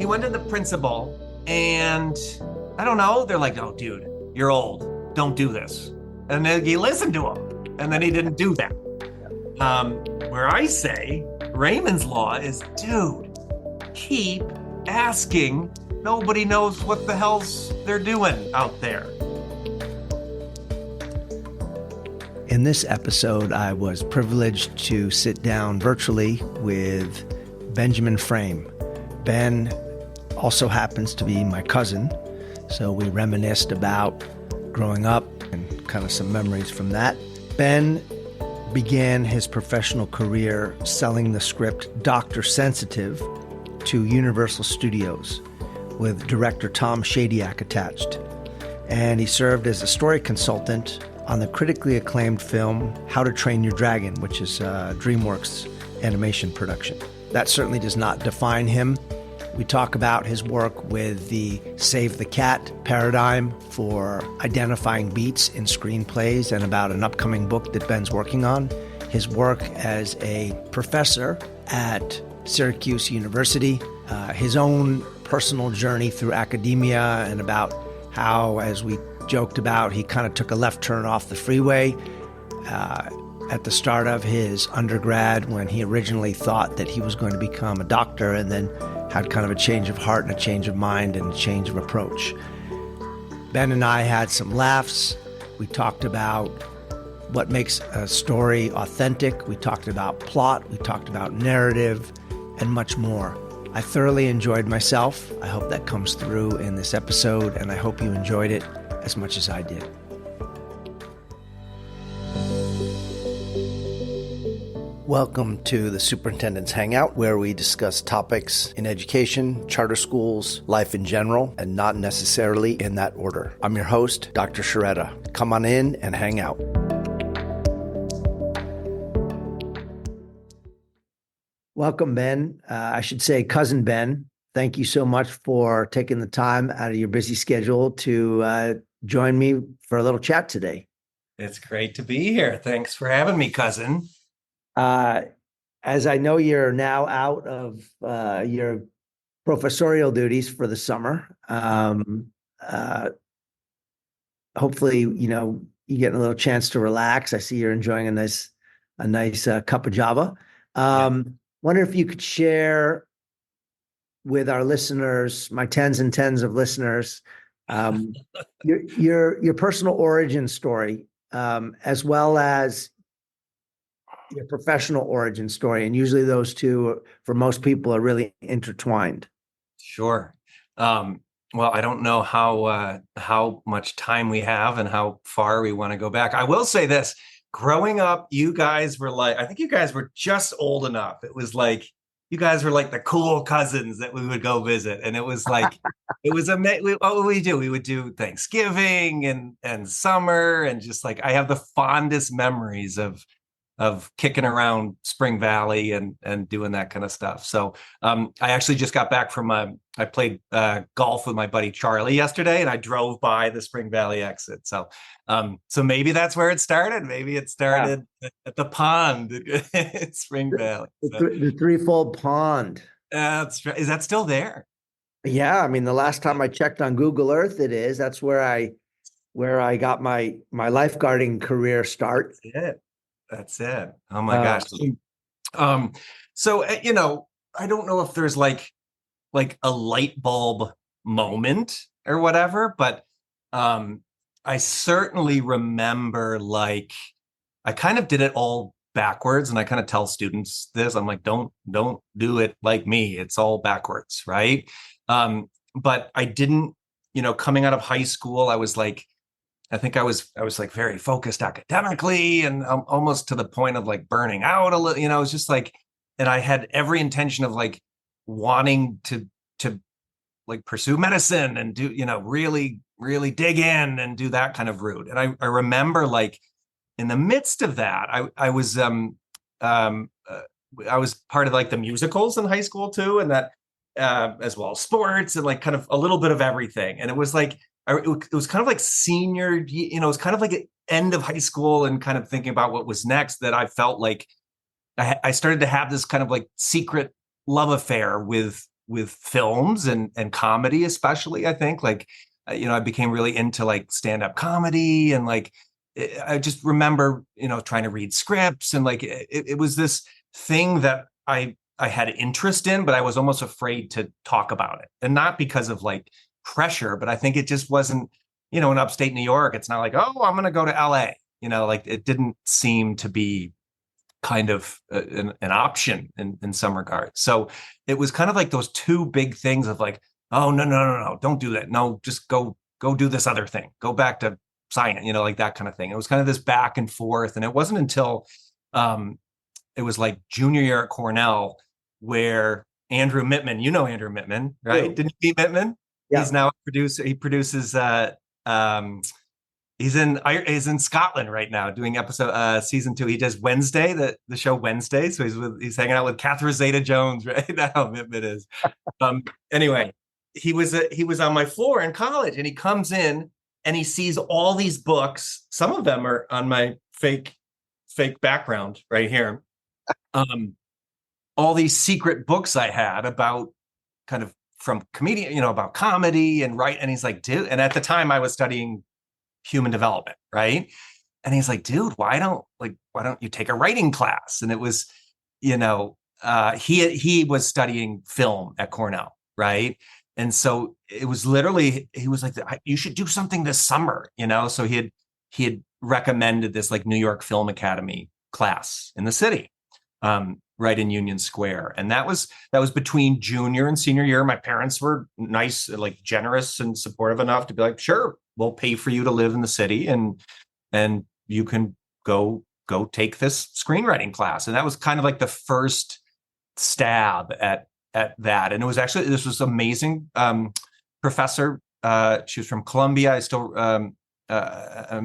he went to the principal and I don't know, they're like, oh, dude, you're old. Don't do this. And then he listened to him and then he didn't do that. Where I say Raymond's law is, dude, keep asking. Nobody knows what the hell's they're doing out there. In this episode, I was privileged to sit down virtually with Ben Frahm. Ben also happens to be my cousin, so we reminisced about growing up and kind of some memories from that. Ben began his professional career selling the script Dr. Sensitive to Universal Studios with director Tom Shadyac attached. And he served as a story consultant on the critically acclaimed film How to Train Your Dragon, which is DreamWorks animation production. That certainly does not define him. We talk about his work with the Save the Cat paradigm for identifying beats in screenplays and about an upcoming book that Ben's working on. His work as a professor at Syracuse University, his own personal journey through academia, and about how, as we joked about, he kind of took a left turn off the freeway at the start of his undergrad when he originally thought that he was going to become a doctor, and then had kind of a change of heart and a change of mind and a change of approach. Ben and I had some laughs. We talked about what makes a story authentic. We talked about plot. We talked about narrative and much more. I thoroughly enjoyed myself. I hope that comes through in this episode, and I hope you enjoyed it as much as I did. Welcome to the Superintendent's Hangout, where we discuss topics in education, charter schools, life in general, and not necessarily in that order. I'm your host, Dr. Sharetta. Come on in and hang out. Welcome, Ben. I should say cousin Ben. Thank you so much for taking the time out of your busy schedule to join me for a little chat today. It's great to be here. Thanks for having me, cousin. As I know you're now out of your professorial duties for the summer, hopefully, you're getting a little chance to relax. I see you're enjoying a nice cup of Java. Wonder if you could share with our listeners, my tens and tens of listeners, your personal origin story, as well as your professional origin story. And usually those two, for most people, are really intertwined. Sure. Well, I don't know how much time we have and how far we want to go back. I will say this. Growing up, you guys were like, I think you guys were just old enough. It was like, you guys were like the cool cousins that we would go visit. And it was like, it was amazing. What would we do? We would do Thanksgiving and summer. And just like, I have the fondest memories of kicking around Spring Valley and doing that kind of stuff. So I actually just got back from I played golf with my buddy Charlie yesterday, and I drove by the Spring Valley exit. So maybe that's where it started. Maybe it started at the pond at Spring Valley. So, the threefold pond. That's right. Is that still there? Yeah, I mean, the last time I checked on Google Earth, it is. That's where I got my lifeguarding career start. That's it. Oh my gosh. So I don't know if there's like a light bulb moment or whatever, but I certainly remember I kind of did it all backwards, and I kind of tell students this. I'm like, don't do it like me. It's all backwards, right? But I didn't, coming out of high school, I think I was like very focused academically and almost to the point of like burning out a little, it was just like, and I had every intention of like wanting to like pursue medicine and do, really, really dig in and do that kind of route. And I remember like in the midst of that, I was part of like the musicals in high school too. And that, as well as sports and like kind of a little bit of everything. And it was like, it was kind of like senior, it was kind of like an end of high school and kind of thinking about what was next, that I felt like I started to have this kind of like secret love affair with with films and comedy, especially. I think like I became really into like stand-up comedy, and like I just remember trying to read scripts, and like it was this thing that I had interest in, but I was almost afraid to talk about it, and not because of like pressure, but I think it just wasn't, in upstate New York, it's not like, oh, I'm going to go to LA, like it didn't seem to be kind of an option in some regards. So it was kind of like those two big things of like, oh, no, don't do that. No, just go do this other thing. Go back to science, like that kind of thing. It was kind of this back and forth. And it wasn't until it was like junior year at Cornell where Andrew Mittman, Andrew Mittman, right? Didn't you meet Mittman? Yeah. He's now a producer. He produces he's in Scotland right now doing season 2. He does Wednesday, the show Wednesday. So he's hanging out with Catherine Zeta-Jones right now. Mittman is. Anyway, he was on my floor in college, and he comes in and he sees all these books. Some of them are on my fake background right here. All these secret books I had about kind of from comedian, about comedy and right. And he's like, dude, and at the time I was studying human development, right? And he's like, dude, why don't you take a writing class? And it was, he was studying film at Cornell, right? And so it was literally, he was like, you should do something this summer, So he had recommended this like New York Film Academy class in the city, right in Union Square. And that was between junior and senior year. My parents were nice, like generous and supportive enough to be like, sure, we'll pay for you to live in the city, and you can go take this screenwriting class. And that was kind of like the first stab at that. And it was actually, this was amazing professor. She was from Columbia. I still I'm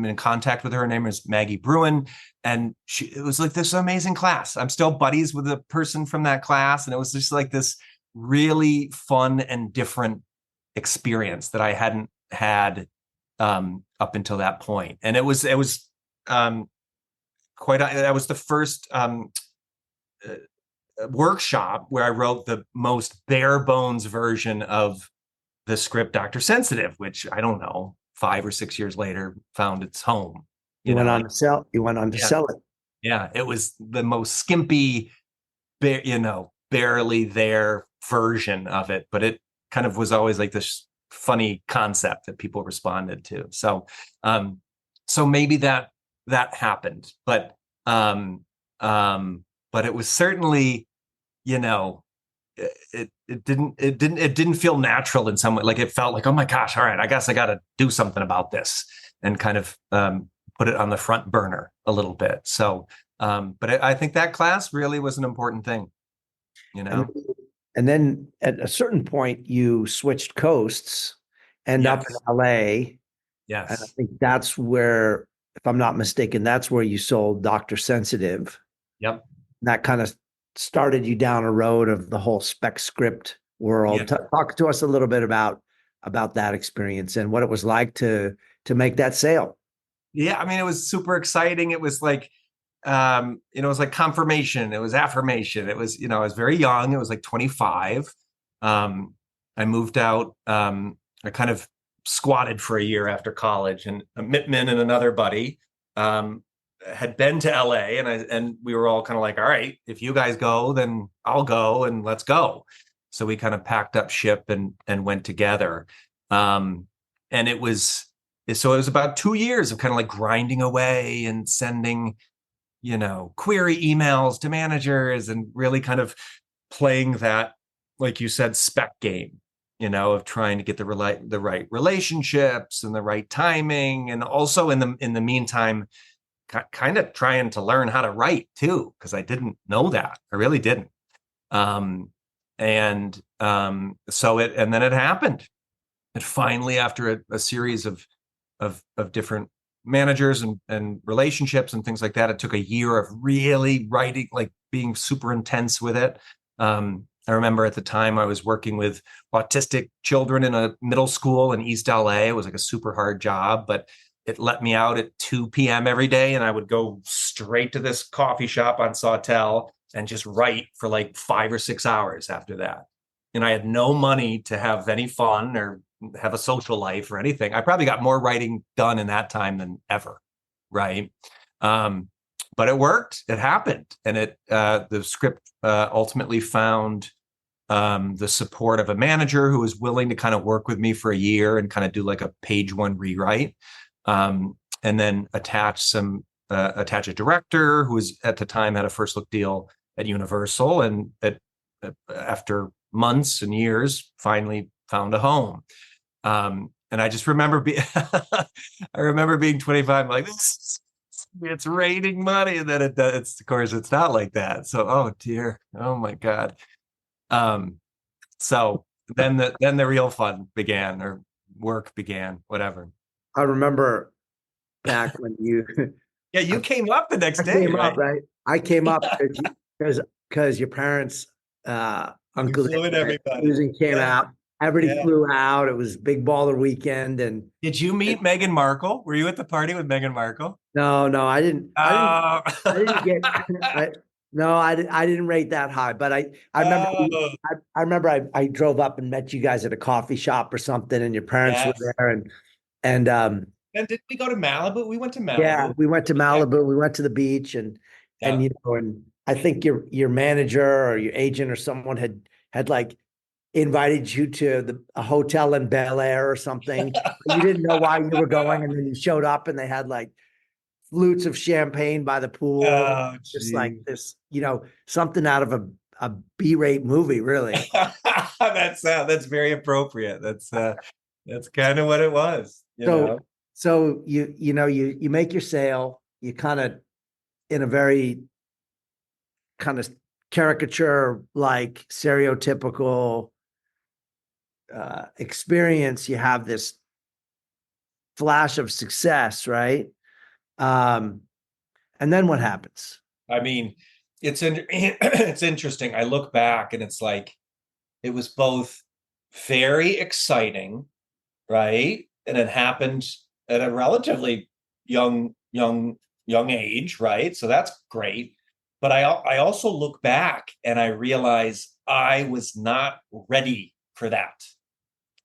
in contact with her. Her name is Maggie Bruin. And it was like this amazing class. I'm still buddies with a person from that class. And it was just like this really fun and different experience that I hadn't had up until that point. And that was the first workshop where I wrote the most bare bones version of the script, Dr. Sensitive, which I don't know, 5 or 6 years later found its home. You went on to sell it. Yeah, it was the most skimpy, barely there version of it, but it kind of was always like this funny concept that people responded to. So, so maybe that happened, but it was certainly, it didn't feel natural in some way. Like it felt like, oh my gosh, all right, I guess I got to do something about this, and kind of put it on the front burner a little bit. So, but I think that class really was an important thing, And then at a certain point, you switched coasts, end up in LA. Yes. And I think that's where, if I'm not mistaken, that's where you sold Dr. Sensitive. Yep. That kind of started you down a road of the whole spec script world. Yeah. Talk to us a little bit about that experience and what it was like to make that sale. Yeah, I mean, it was super exciting. It was like, it was like confirmation. It was affirmation. It was, I was very young. It was like 25. I moved out. I kind of squatted for a year after college, and Mittman and another buddy had been to LA, and we were all kind of like, all right, if you guys go, then I'll go, and let's go. So we kind of packed up ship and went together. And it was about 2 years of kind of like grinding away and sending, query emails to managers, and really kind of playing that, like you said, spec game, of trying to get the right relationships and the right timing. And also in the meantime, kind of trying to learn how to write too, because I didn't know that. I really didn't. So then it happened. And finally, after a series of different managers and relationships and things like that, it took a year of really writing, like being super intense with it. I remember at the time I was working with autistic children in a middle school in East LA. It was like a super hard job, but it let me out at 2 p.m. every day, and I would go straight to this coffee shop on Sawtell and just write for like 5 or 6 hours after that. and I had no money to have any fun or have a social life or anything. I probably got more writing done in that time than ever, right? But it worked. It happened, and the script ultimately found the support of a manager who was willing to kind of work with me for a year and kind of do like a page one rewrite, and then attach a director who was at the time had a first look deal at Universal, and after months and years finally found a home. And I just remember I remember being 25, like, it's raining money, and then it's of course it's not like that. So, oh dear, oh my God. So then the real fun began, or work began, whatever. I remember back when you Yeah, you came up the next day, came right? up, right? I came up because your parents, Uncle everybody. came Yeah. out. Everybody Yeah. flew out. It was big baller weekend, and Did you meet Meghan Markle? Were you at the party with Meghan Markle? no, I didn't. Oh. I didn't get. No, I didn't rate that high. But I remember. Oh. I remember I drove up and met you guys at a coffee shop or something, and your parents were Yes. there, and And did we go to Malibu? We went to yeah, Malibu. we went to Yeah. Malibu. We went to the beach, and Yeah. and I think your manager or your agent or someone had like invited you to a hotel in Bel Air or something. You didn't know why you were going, and then you showed up, and they had like flutes of champagne by the pool, Oh, just like gee. this, something out of a B-rate movie, really. That's very appropriate. That's kind of what it was, So you make your sale, you kind of in a very kind of caricature like stereotypical experience, you have this flash of success, right? And then what happens? I mean, it's interesting. I look back and it's like it was both very exciting, right? And it happened at a relatively young age, right? So that's great. But I also look back and I realize I was not ready for that.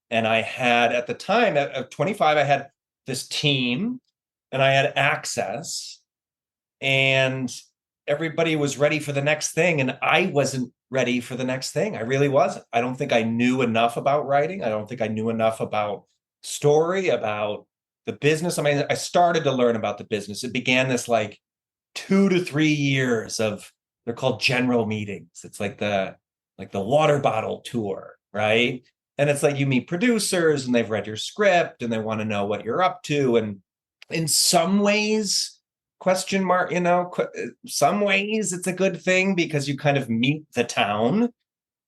And I had at the time at 25, I had this team and I had access, and everybody was ready for the next thing. And I wasn't ready for the next thing. I really wasn't. I don't think I knew enough about writing. I don't think I knew enough about story, about the business. I mean, I started to learn about the business. It began this like 2 to 3 years of, they're called general meetings. It's like the water bottle tour, right? And it's like you meet producers and they've read your script and they want to know what you're up to. And in some ways, question mark, some ways it's a good thing because you kind of meet the town.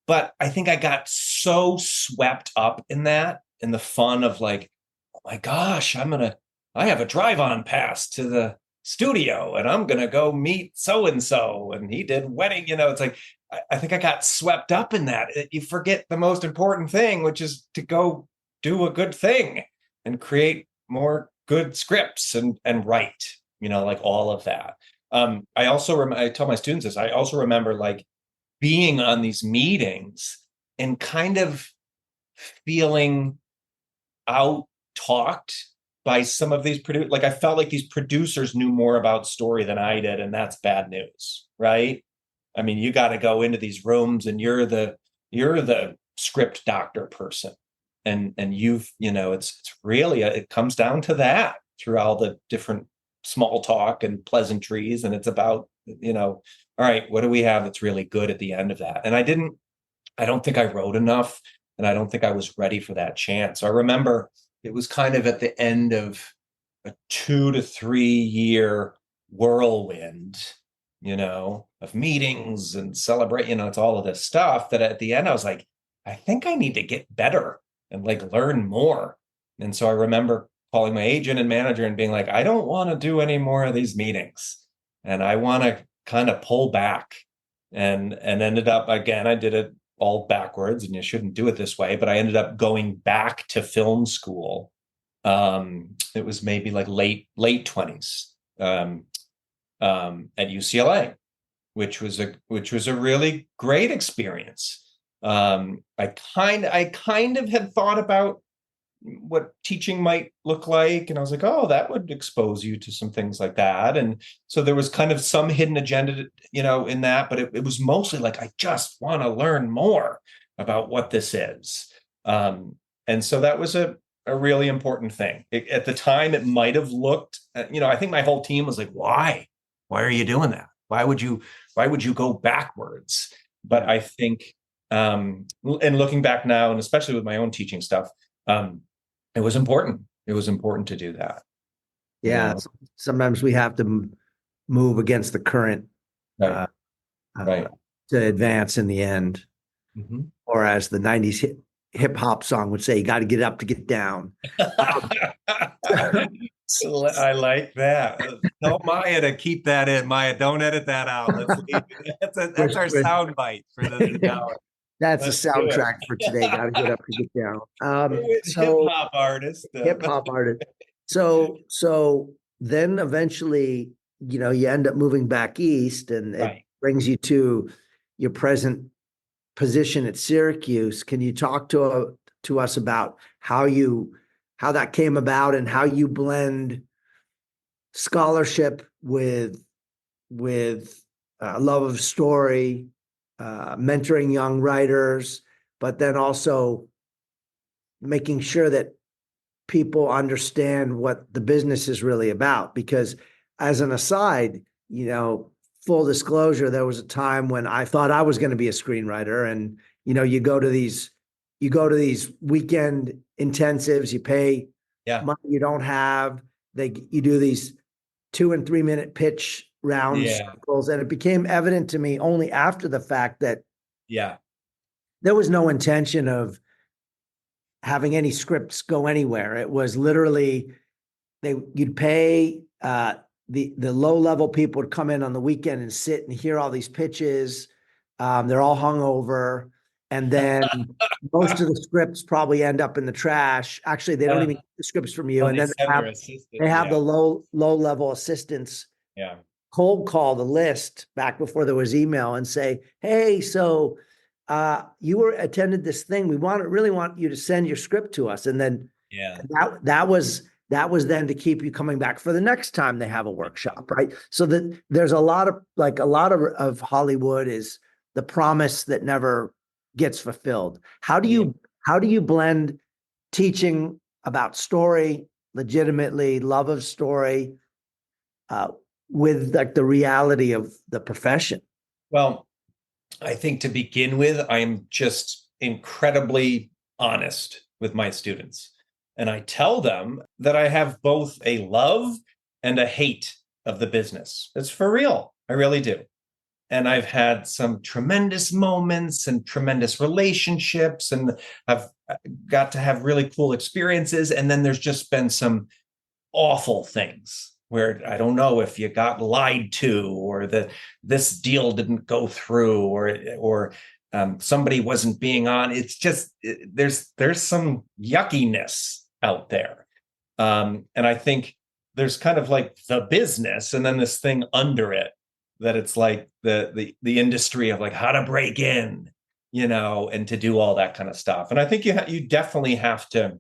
But I think I got so swept up in that, in the fun of like, oh my gosh, I have a drive-on pass to the studio and I'm going to go meet so-and-so. And he did wedding, it's like, I think I got swept up in that. You forget the most important thing, which is to go do a good thing and create more good scripts and write, like all of that. I also I tell my students this. I also remember like being on these meetings and kind of feeling out talked by some of these producers. Like I felt like these producers knew more about story than I did, and that's bad news, right? I mean, you got to go into these rooms and you're the script doctor person. And it's really, it comes down to that through all the different small talk and pleasantries. And it's about, all right, what do we have that's really good at the end of that? And I don't think I wrote enough, and I don't think I was ready for that chance. So I remember it was kind of at the end of a 2 to 3 year whirlwind, of meetings and celebrate, it's all of this stuff that at the end I was like, I think I need to get better and like learn more. And so I remember calling my agent and manager and being like, I don't want to do any more of these meetings. And I want to kind of pull back, and ended up, again, I did it all backwards, and you shouldn't do it this way, but I ended up going back to film school. It was maybe like late 20s, at UCLA, which was a really great experience. I kind of had thought about what teaching might look like, and I was like, oh, that would expose you to some things like that. And so there was kind of some hidden agenda, in that, but it was mostly like, I just want to learn more about what this is. And so that was a really important thing. At the time, it might have looked, I think my whole team was like, why are you doing that? Why would you go backwards? But I think, and looking back now, and especially with my own teaching stuff, it was important. It was important to do that. Yeah. Sometimes we have to move against the current, right. Right. To advance in the end. Mm-hmm. Or as the 90s hip hop song would say, you got to get up to get down. I like that. Tell Maya to keep that in. Maya, don't edit that out. Let's leave it. That's our sound bite for this hour. That's a soundtrack for today. Got to get up to get down. Hip hop artist. Hip hop artist. So then eventually, you end up moving back east, and it brings you to your present position at Syracuse. Can you talk to us about how that came about and how you blend scholarship with love of story, mentoring young writers, but then also making sure that people understand what the business is really about? Because as an aside, full disclosure, there was a time when I thought I was going to be a screenwriter, and you go to these weekend intensives, you pay money you don't have, you do these 2 and 3 minute pitch round cycles, and it became evident to me only after the fact that there was no intention of having any scripts go anywhere. It was literally you'd pay, the low level people would come in on the weekend and sit and hear all these pitches. They're all hungover, and then most of the scripts probably end up in the trash. Actually, they don't even get the scripts from you, and then they have the low level assistants cold call the list back before there was email and say, hey, so you attended this thing. We really want you to send your script to us. And then that was then to keep you coming back for the next time they have a workshop, right? So that there's a lot of Hollywood is the promise that never gets fulfilled. How do you blend teaching about story, legitimately love of story, with the reality of the profession? Well, I think to begin with, I'm just incredibly honest with my students. And I tell them that I have both a love and a hate of the business. It's for real. I really do. And I've had some tremendous moments and tremendous relationships, and I've got to have really cool experiences. And then there's just been some awful things where I don't know if you got lied to, or this deal didn't go through, or somebody wasn't being on. It's just there's some yuckiness out there, and I think there's kind of like the business, and then this thing under it that it's like the industry of like how to break in, and to do all that kind of stuff. And I think you definitely have to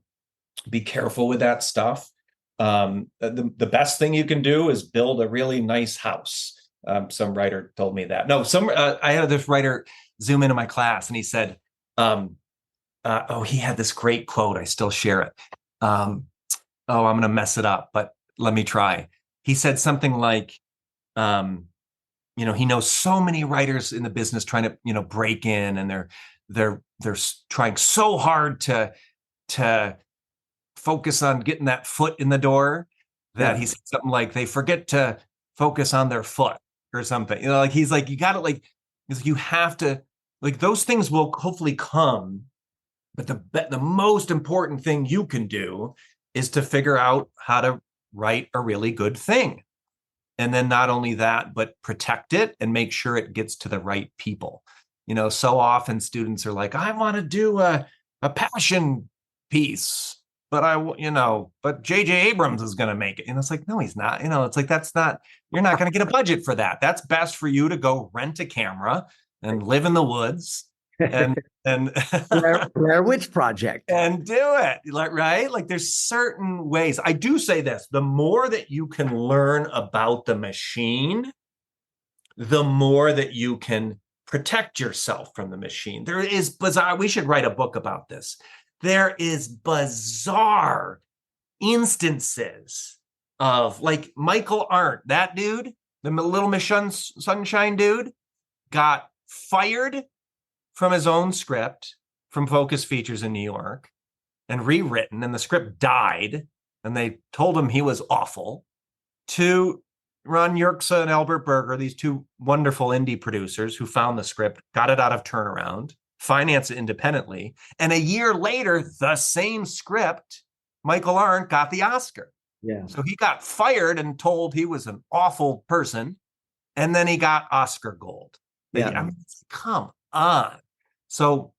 be careful with that stuff. The best thing you can do is build a really nice house. Some writer told me that. No, I had this writer Zoom into my class, and he said, he had this great quote. I still share it. I'm going to mess it up, but let me try. He said something like, he knows so many writers in the business trying to, break in, and they're trying so hard to focus on getting that foot in the door that he said something like they forget to focus on their foot or something. He's like, you got to you have to, those things will hopefully come, but the most important thing you can do is to figure out how to write a really good thing. And then not only that, but protect it and make sure it gets to the right people. So often students are like, I want to do a passion piece, but but J.J. Abrams is going to make it. And it's like, no, he's not. It's like, you're not going to get a budget for that. That's best for you to go rent a camera and live in the woods and Blair Witch Project. and do it, right? Like there's certain ways. I do say this, the more that you can learn about the machine, the more that you can protect yourself from the machine. There is bizarre, we should write a book about this. There is bizarre instances of like Michael Arndt, that dude, the Little Miss Sunshine dude, got fired from his own script from Focus Features in New York and rewritten, and the script died, and they told him he was awful, to Ron Yerxa and Albert Berger, these two wonderful indie producers who found the script, got it out of Turnaround, financed it independently, and a year later, the same script, Michael Arndt got the Oscar. Yeah. So he got fired and told he was an awful person, and then he got Oscar gold. Yeah. I mean, come on. So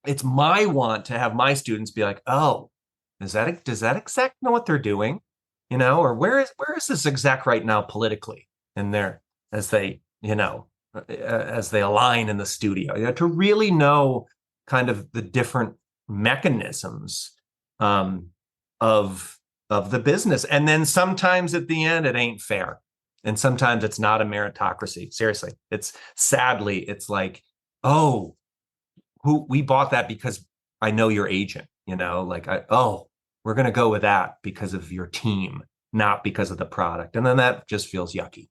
it's my want to have my students be like, oh, does that exec know what they're doing? You know, or where is this exec right now politically in there as they align in the studio, to really know kind of the different mechanisms of the business. And then sometimes at the end, it ain't fair. And sometimes it's not a meritocracy. Seriously, it's like, oh, we bought that because I know your agent, like, we're going to go with that because of your team, not because of the product. And then that just feels yucky,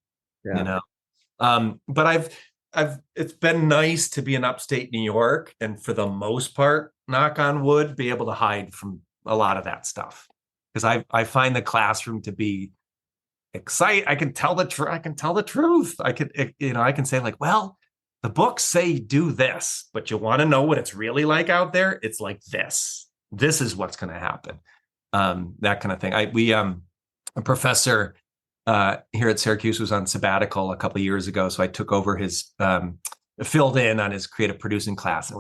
but it's been nice to be in upstate New York. And for the most part, knock on wood, be able to hide from a lot of that stuff. Because I find the classroom to be exciting. I can tell the truth. I can say like, well, the books say do this, but you want to know what it's really like out there? It's like this. This is what's going to happen. That kind of thing. A professor here at Syracuse was on sabbatical a couple of years ago, so I took over his filled in on his creative producing class.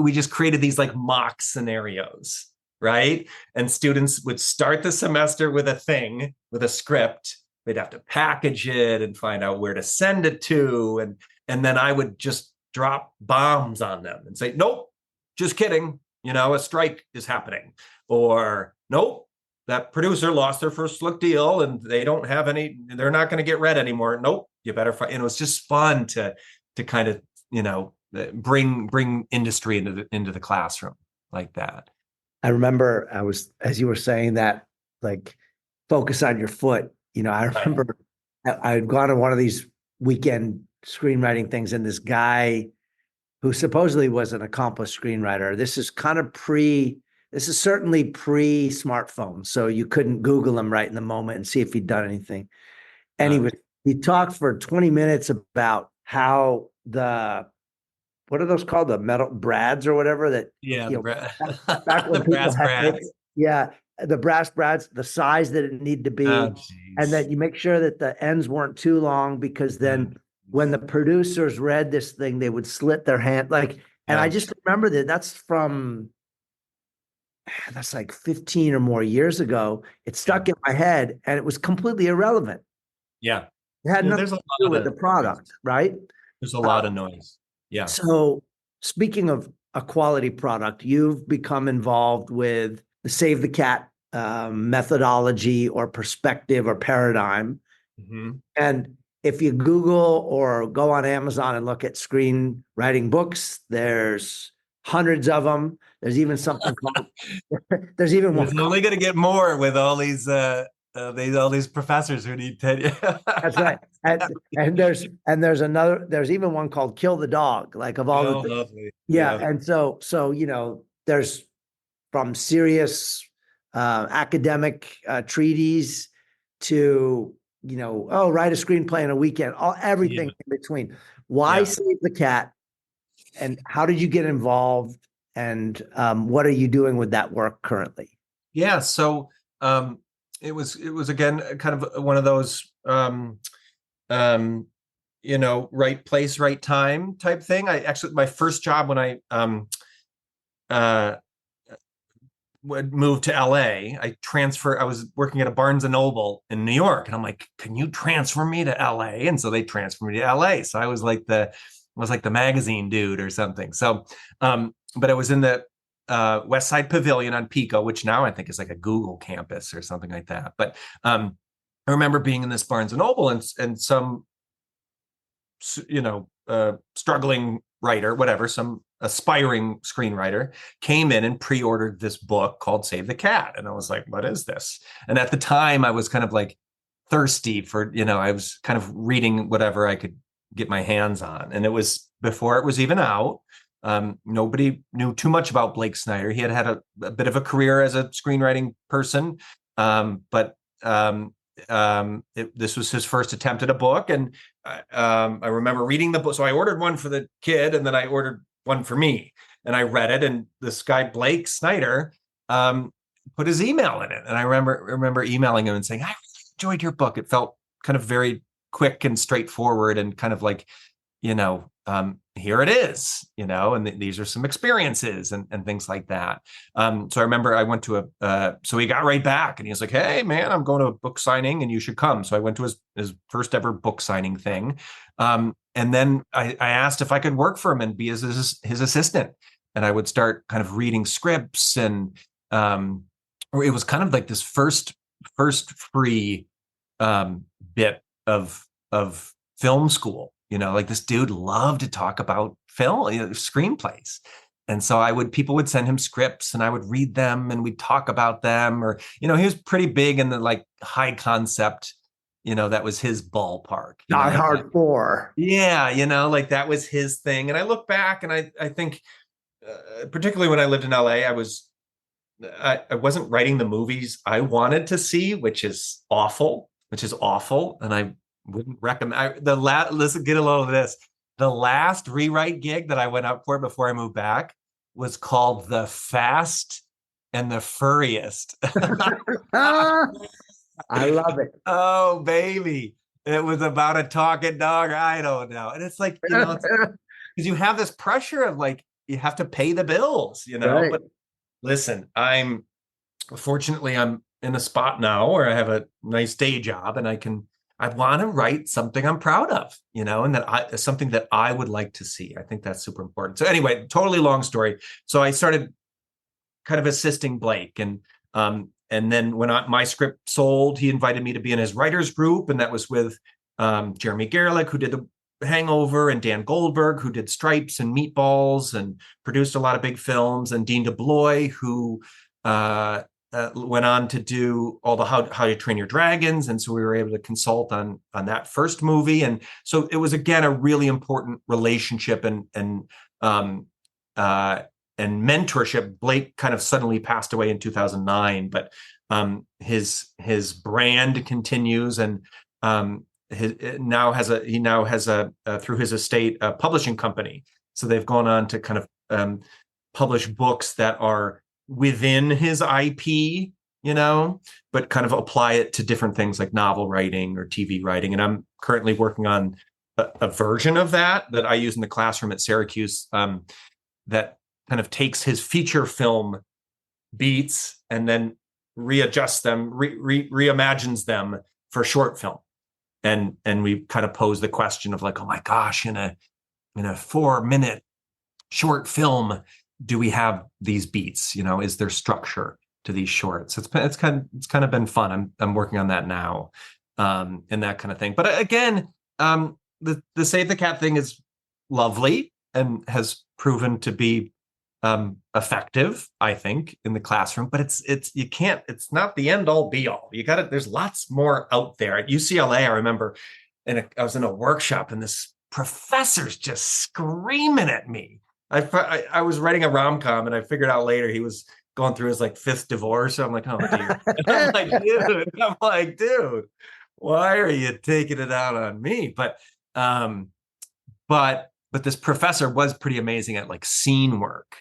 We just created these like mock scenarios, right? And students would start the semester with a script. They'd have to package it and find out where to send it to, and then I would just drop bombs on them and say, nope, just kidding. A strike is happening, or nope, that producer lost their first look deal and they're not going to get read anymore. Nope, you better find. And it was just fun to kind of, bring industry into the classroom like that. I remember as you were saying that, like, focus on your foot. I remember I had gone to one of these weekend screenwriting things, and this guy who supposedly was an accomplished screenwriter. This is certainly pre-smartphone, so you couldn't Google him right in the moment and see if he'd done anything. And he talked for 20 minutes about how what are those called? The metal brads or whatever that. Yeah. Back when the brass brads. Yeah. The brass brads, the size that it needed to be. And that you make sure that the ends weren't too long, because then when the producers read this thing, they would slit their hand. And I just remember that's like 15 or more years ago. It stuck in my head and it was completely irrelevant. Yeah. It had nothing to do with the product, right? There's a lot of noise. Yeah. So speaking of a quality product, you've become involved with the Save the Cat methodology or perspective or paradigm. Mm-hmm. And if you Google or go on Amazon and look at screenwriting books, there's hundreds of them. There's even something called. There's even one. It's only going to get more with all these professors who need tenure. That's right. And there's another. There's even one called Kill the Dog. Like of all the. Lovely. Yeah, and so there's from serious academic treaties to write a screenplay in a weekend, everything in between. Why Save the Cat? And how did you get involved? And what are you doing with that work currently? Yeah, so it was again kind of one of those right place, right time type thing. I actually, my first job when I moved to LA, I was working at a Barnes and Noble in New York, and I'm like, can you transfer me to LA? And so they transferred me to LA. So I was like the was like the magazine dude or something. So, but it was in the West Side Pavilion on Pico, which now I think is like a Google campus or something like that. But I remember being in this Barnes and Noble, and some, struggling writer, whatever, some aspiring screenwriter came in and pre-ordered this book called Save the Cat. And I was like, what is this? And at the time I was kind of like thirsty for, I was kind of reading whatever I could get my hands on. And it was before it was even out. Nobody knew too much about Blake Snyder. He had a bit of a career as a screenwriting person, but this was his first attempt at a book. And I remember reading the book. So I ordered one for the kid, and then I ordered one for me. And I read it, and this guy, Blake Snyder, put his email in it. And I remember emailing him and saying, I really enjoyed your book. It felt kind of very quick and straightforward, and kind of like, here it is, and these are some experiences and things like that. So I remember I went to so he got right back, and he was like, hey man, I'm going to a book signing and you should come. So I went to his first ever book signing thing. And then I asked if I could work for him and be his assistant. And I would start kind of reading scripts, and it was kind of like this first free bit of film school. Like this dude loved to talk about film, screenplays. And so people would send him scripts, and I would read them, and we'd talk about them. Or, he was pretty big in the like high concept, that was his ballpark. Not hardcore. Yeah. Like that was his thing. And I look back, and I think, particularly when I lived in LA, I wasn't writing the movies I wanted to see, which is awful. And I wouldn't recommend. Listen, get a load of this. The last rewrite gig that I went up for before I moved back was called The Fast and the Furriest. I love it. Oh, baby. It was about a talking dog. I don't know. And it's like, because you have this pressure of like, you have to pay the bills, Right. But listen, fortunately, I'm in a spot now where I have a nice day job, and I want to write something I'm proud of, and something that I would like to see. I think that's super important. So anyway, totally long story. So I started kind of assisting Blake, and then when my script sold, he invited me to be in his writers group, and that was with Jeremy Gerlich, who did The Hangover, and Dan Goldberg, who did Stripes and Meatballs and produced a lot of big films, and Dean DeBlois, who went on to do all the How You Train Your Dragons. And so we were able to consult on that first movie. And so it was, again, a really important relationship and mentorship. Blake kind of suddenly passed away in 2009, but his brand continues, and he now has a through his estate a publishing company. So they've gone on to kind of publish books that are within his IP, but kind of apply it to different things like novel writing or TV writing. And I'm currently working on a version of that I use in the classroom at Syracuse, that kind of takes his feature film beats and then readjusts them, reimagines them for short film. And we kind of pose the question of like, oh my gosh, in a 4-minute short film, do we have these beats? Is there structure to these shorts? It's kind of been fun. I'm working on that now, and that kind of thing. But again, the Save the Cat thing is lovely and has proven to be effective, I think, in the classroom. But it's not the end all be all. There's lots more out there. At UCLA, I remember, I was in a workshop, and this professor's just screaming at me. I was writing a rom-com, and I figured out later he was going through his like 5th divorce. So I'm like, oh dear. I'm like, dude, why are you taking it out on me? But this professor was pretty amazing at like scene work,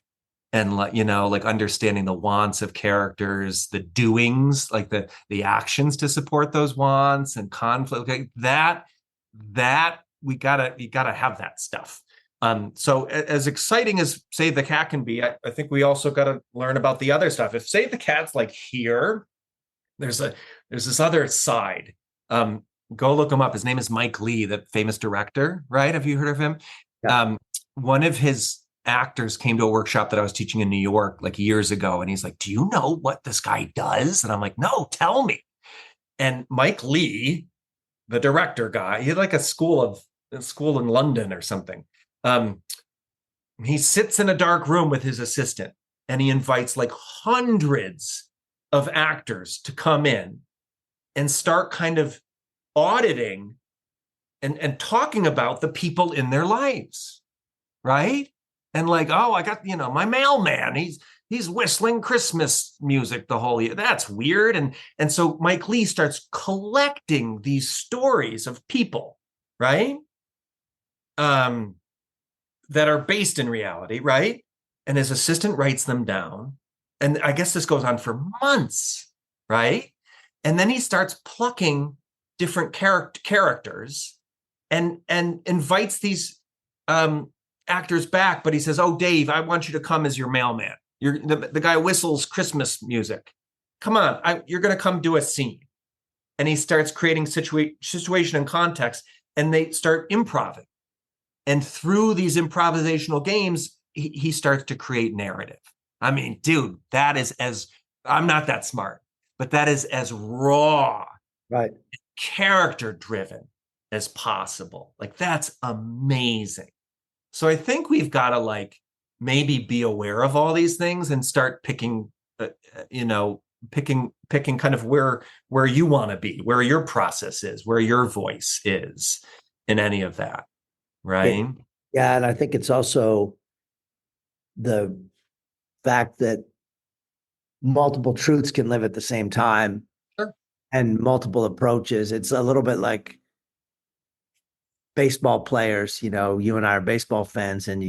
and like understanding the wants of characters, the doings, like the actions to support those wants and conflict. Like that you gotta have that stuff. So as exciting as Save the Cat can be, I think we also got to learn about the other stuff. If Save the Cat's like here, there's this other side. Go look him up. His name is Mike Leigh, the famous director, right? Have you heard of him? Yeah. One of his actors came to a workshop that I was teaching in New York like years ago, and he's like, "Do you know what this guy does?" And I'm like, "No, tell me." And Mike Lee, the director guy, he had like a school in London or something. Um, he sits in a dark room with his assistant, and he invites like hundreds of actors to come in and start kind of auditing and talking about the people in their lives, right? And like, oh, I got, my mailman. He's whistling Christmas music the whole year. That's weird. And so Mike Lee starts collecting these stories of people, right? That are based in reality, right? And his assistant writes them down. And I guess this goes on for months, right? And then he starts plucking different characters and invites these actors back. But he says, "Oh, Dave, I want you to come as your mailman. You're the guy who whistles Christmas music. Come on, you're going to come do a scene." And he starts creating situation and context, and they start improvising. And through these improvisational games, he starts to create narrative. I mean, dude, that is I'm not that smart, but that is as raw, right, character driven as possible. Like, that's amazing. So I think we've got to like maybe be aware of all these things and start picking, picking kind of where you want to be, where your process is, where your voice is in any of that. Right. Yeah. And I think it's also the fact that multiple truths can live at the same time. Sure. And multiple approaches. It's a little bit like baseball players. You and I are baseball fans, and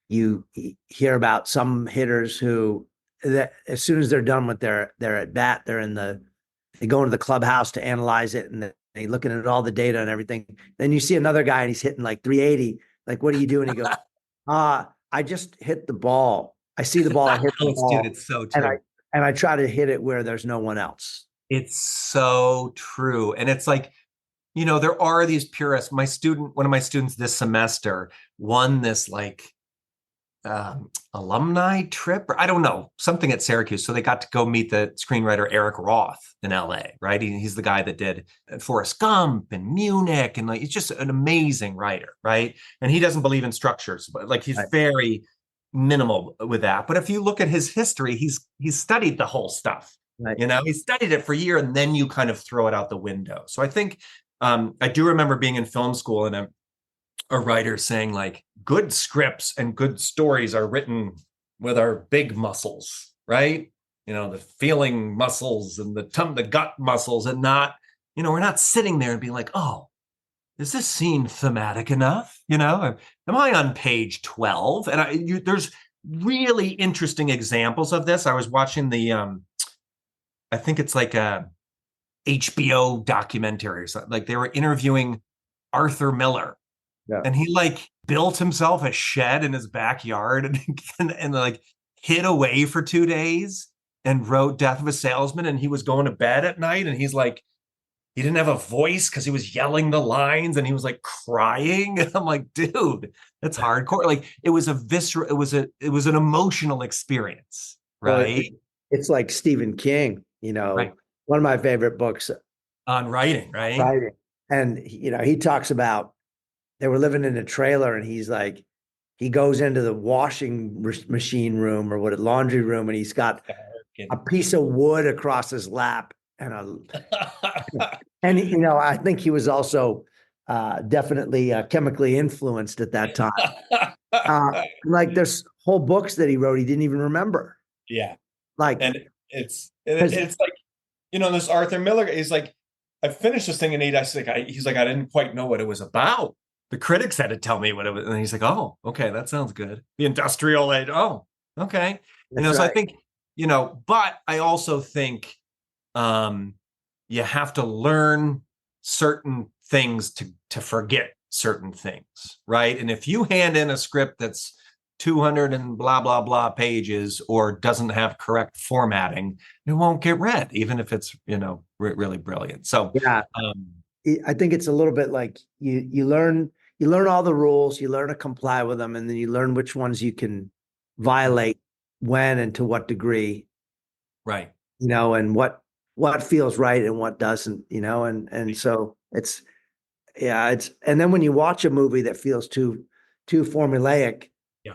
you hear about some hitters who, that as soon as they're done with their at bat, they go into the clubhouse to analyze it, and they looking at all the data and everything. Then you see another guy and he's hitting like 380. Like, what are you doing? He goes, I just hit the ball. I see the ball. I hit the ball. Dude, it's so true. And I try to hit it where there's no one else. It's so true. And it's like, there are these purists. One of my students this semester won this like alumni trip, or I don't know, something at Syracuse. So they got to go meet the screenwriter Eric Roth in LA, right? He's the guy that did Forrest Gump and Munich, and like, he's just an amazing writer, right? And he doesn't believe in structures, but like, he's very minimal with that. But if you look at his history, he's studied the whole stuff. Right. He studied it for a year, and then you kind of throw it out the window. So I think I do remember being in film school and a writer saying like, good scripts and good stories are written with our big muscles, right? The feeling muscles and the gut muscles, and not, we're not sitting there and being like, oh, is this scene thematic enough? Am I on page 12? And there's really interesting examples of this. I was watching I think it's like a HBO documentary or something. Like, they were interviewing Arthur Miller. Yeah. And he like built himself a shed in his backyard and like hid away for 2 days and wrote Death of a Salesman. And he was going to bed at night, and he's like, he didn't have a voice because he was yelling the lines, and he was like crying. And I'm like, dude, that's hardcore. Like, it was it was an emotional experience, right? Well, it's like Stephen King, right. One of my favorite books on writing, right? Writing. And, he talks about, they were living in a trailer, and he's like, he goes into the washing machine room or laundry room, and he's got a piece of wood across his lap and and I think he was also definitely chemically influenced at that time. Like, there's whole books that he wrote he didn't even remember. Yeah, like, and it's like, this Arthur Miller. He's like, I finished this thing, and he's like, I didn't quite know what it was about. The critics had to tell me what it was. And he's like, oh, okay, that sounds good. The industrial age. Oh, okay. So I think, but I also think you have to learn certain things to forget certain things, right? And if you hand in a script that's 200 and blah, blah, blah pages, or doesn't have correct formatting, it won't get read, even if it's, really brilliant. So, yeah. I think it's a little bit like you learn, you learn all the rules, you learn to comply with them, and then you learn which ones you can violate when and to what degree, Right. and what feels right and what doesn't, and so and then when you watch a movie that feels too formulaic, Yeah.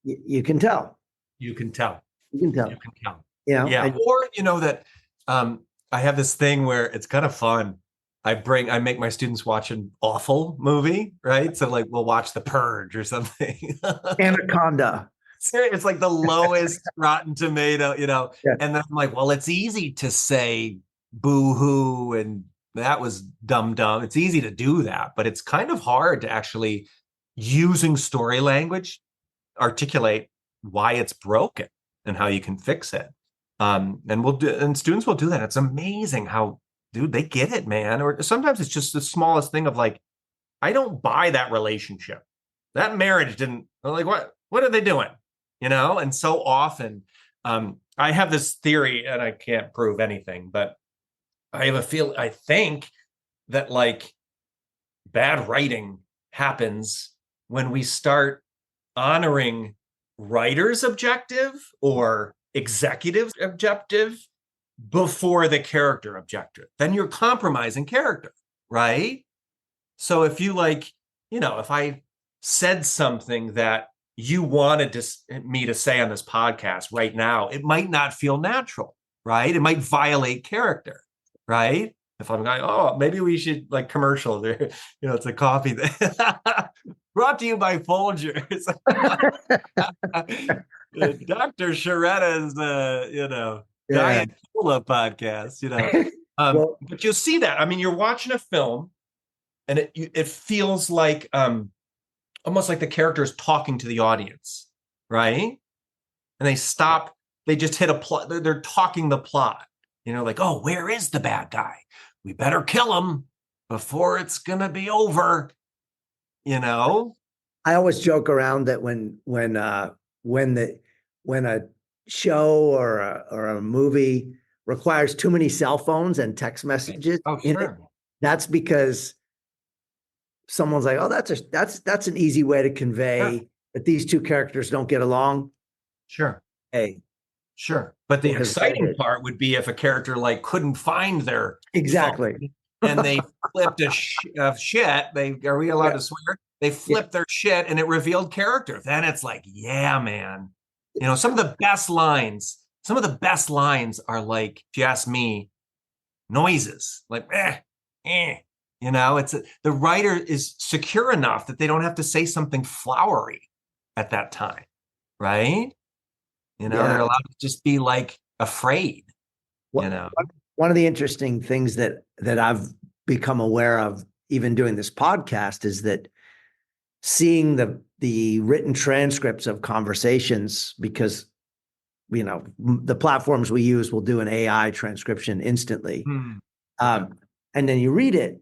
you can tell. You can tell. You can tell. You can tell. Yeah. Or that I have this thing where it's kind of fun. I make my students watch an awful movie, right? So like we'll watch The Purge or something. Anaconda. It's like the lowest Rotten Tomato, Yeah. And then I'm like, well, it's easy to say boo-hoo and that was dumb. It's easy to do that, but it's kind of hard to actually, using story language, articulate why it's broken and how you can fix it. And students will do that. It's amazing how, dude, they get it, man. Or sometimes it's just the smallest thing of like, I don't buy that relationship. That marriage didn't, like, what are they doing? And so often I have this theory, and I can't prove anything, but I think that like bad writing happens when we start honoring writer's objective or executive objective before the character objective. Then you're compromising character, right? So if you if I said something that you wanted me to say on this podcast right now, it might not feel natural, right? It might violate character, right? If I'm like, oh, maybe we should like commercial there, it's a coffee brought to you by Folgers. Dr. Sharetta's, Diet Cola podcast, but you'll see that. I mean, you're watching a film and it feels like, almost like the character is talking to the audience, right? And they just hit a plot. They're talking the plot, like, oh, where is the bad guy? We better kill him before it's going to be over, I always joke around that when a show or a movie requires too many cell phones and text messages, that's because someone's like, oh, that's an easy way to convey that these two characters don't get along. Sure. Hey. Sure. But the exciting part would be if a character like couldn't find their exactly and they flipped a shit. Are we allowed to swear? They flipped their shit and it revealed character. Then it's like, yeah, man. Some of the best lines are like, if you ask me, noises. Like, it's the writer is secure enough that they don't have to say something flowery at that time, right? They're allowed to just be like afraid. One of the interesting things that I've become aware of, even doing this podcast, is that seeing the written transcripts of conversations, because the platforms we use will do an AI transcription instantly, and then you read it.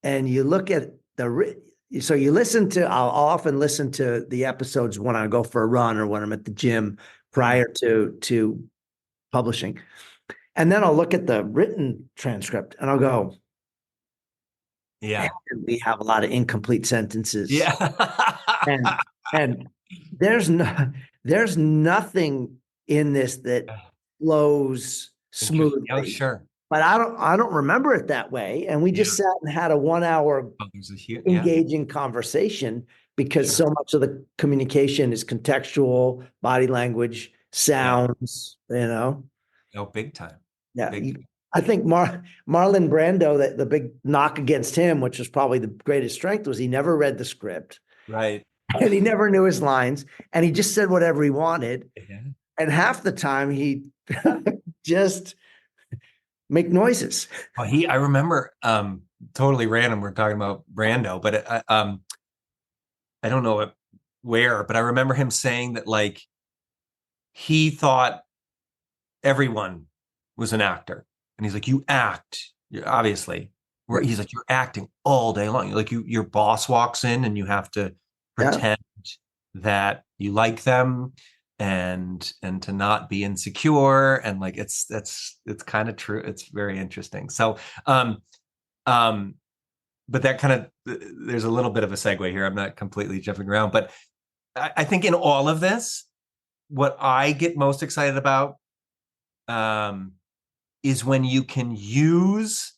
And you look at so you listen to, I'll often listen to the episodes when I go for a run or when I'm at the gym prior to publishing. And then I'll look at the written transcript and I'll go, yeah, we have a lot of incomplete sentences. Yeah. and there's nothing in this that flows smoothly. Oh, sure. But I don't remember it that way. And we just sat and had a 1 hour engaging conversation, because so much of the communication is contextual, body language, sounds, Oh, big time. Yeah. I think Marlon Brando, that the big knock against him, which was probably the greatest strength, was he never read the script. Right. And he never knew his lines, and he just said whatever he wanted. Yeah. And half the time he just make noises. Well, I remember, totally random, we're talking about Brando, but I don't know where, but I remember him saying that like he thought everyone was an actor, and he's like, you act, obviously. He's like, you're acting all day long. Like your boss walks in and you have to pretend that you like them and to not be insecure, and like it's kind of true. It's very interesting. So but that kind of, there's a little bit of a segue here. I'm not completely jumping around, but I think in all of this, what I get most excited about is when you can use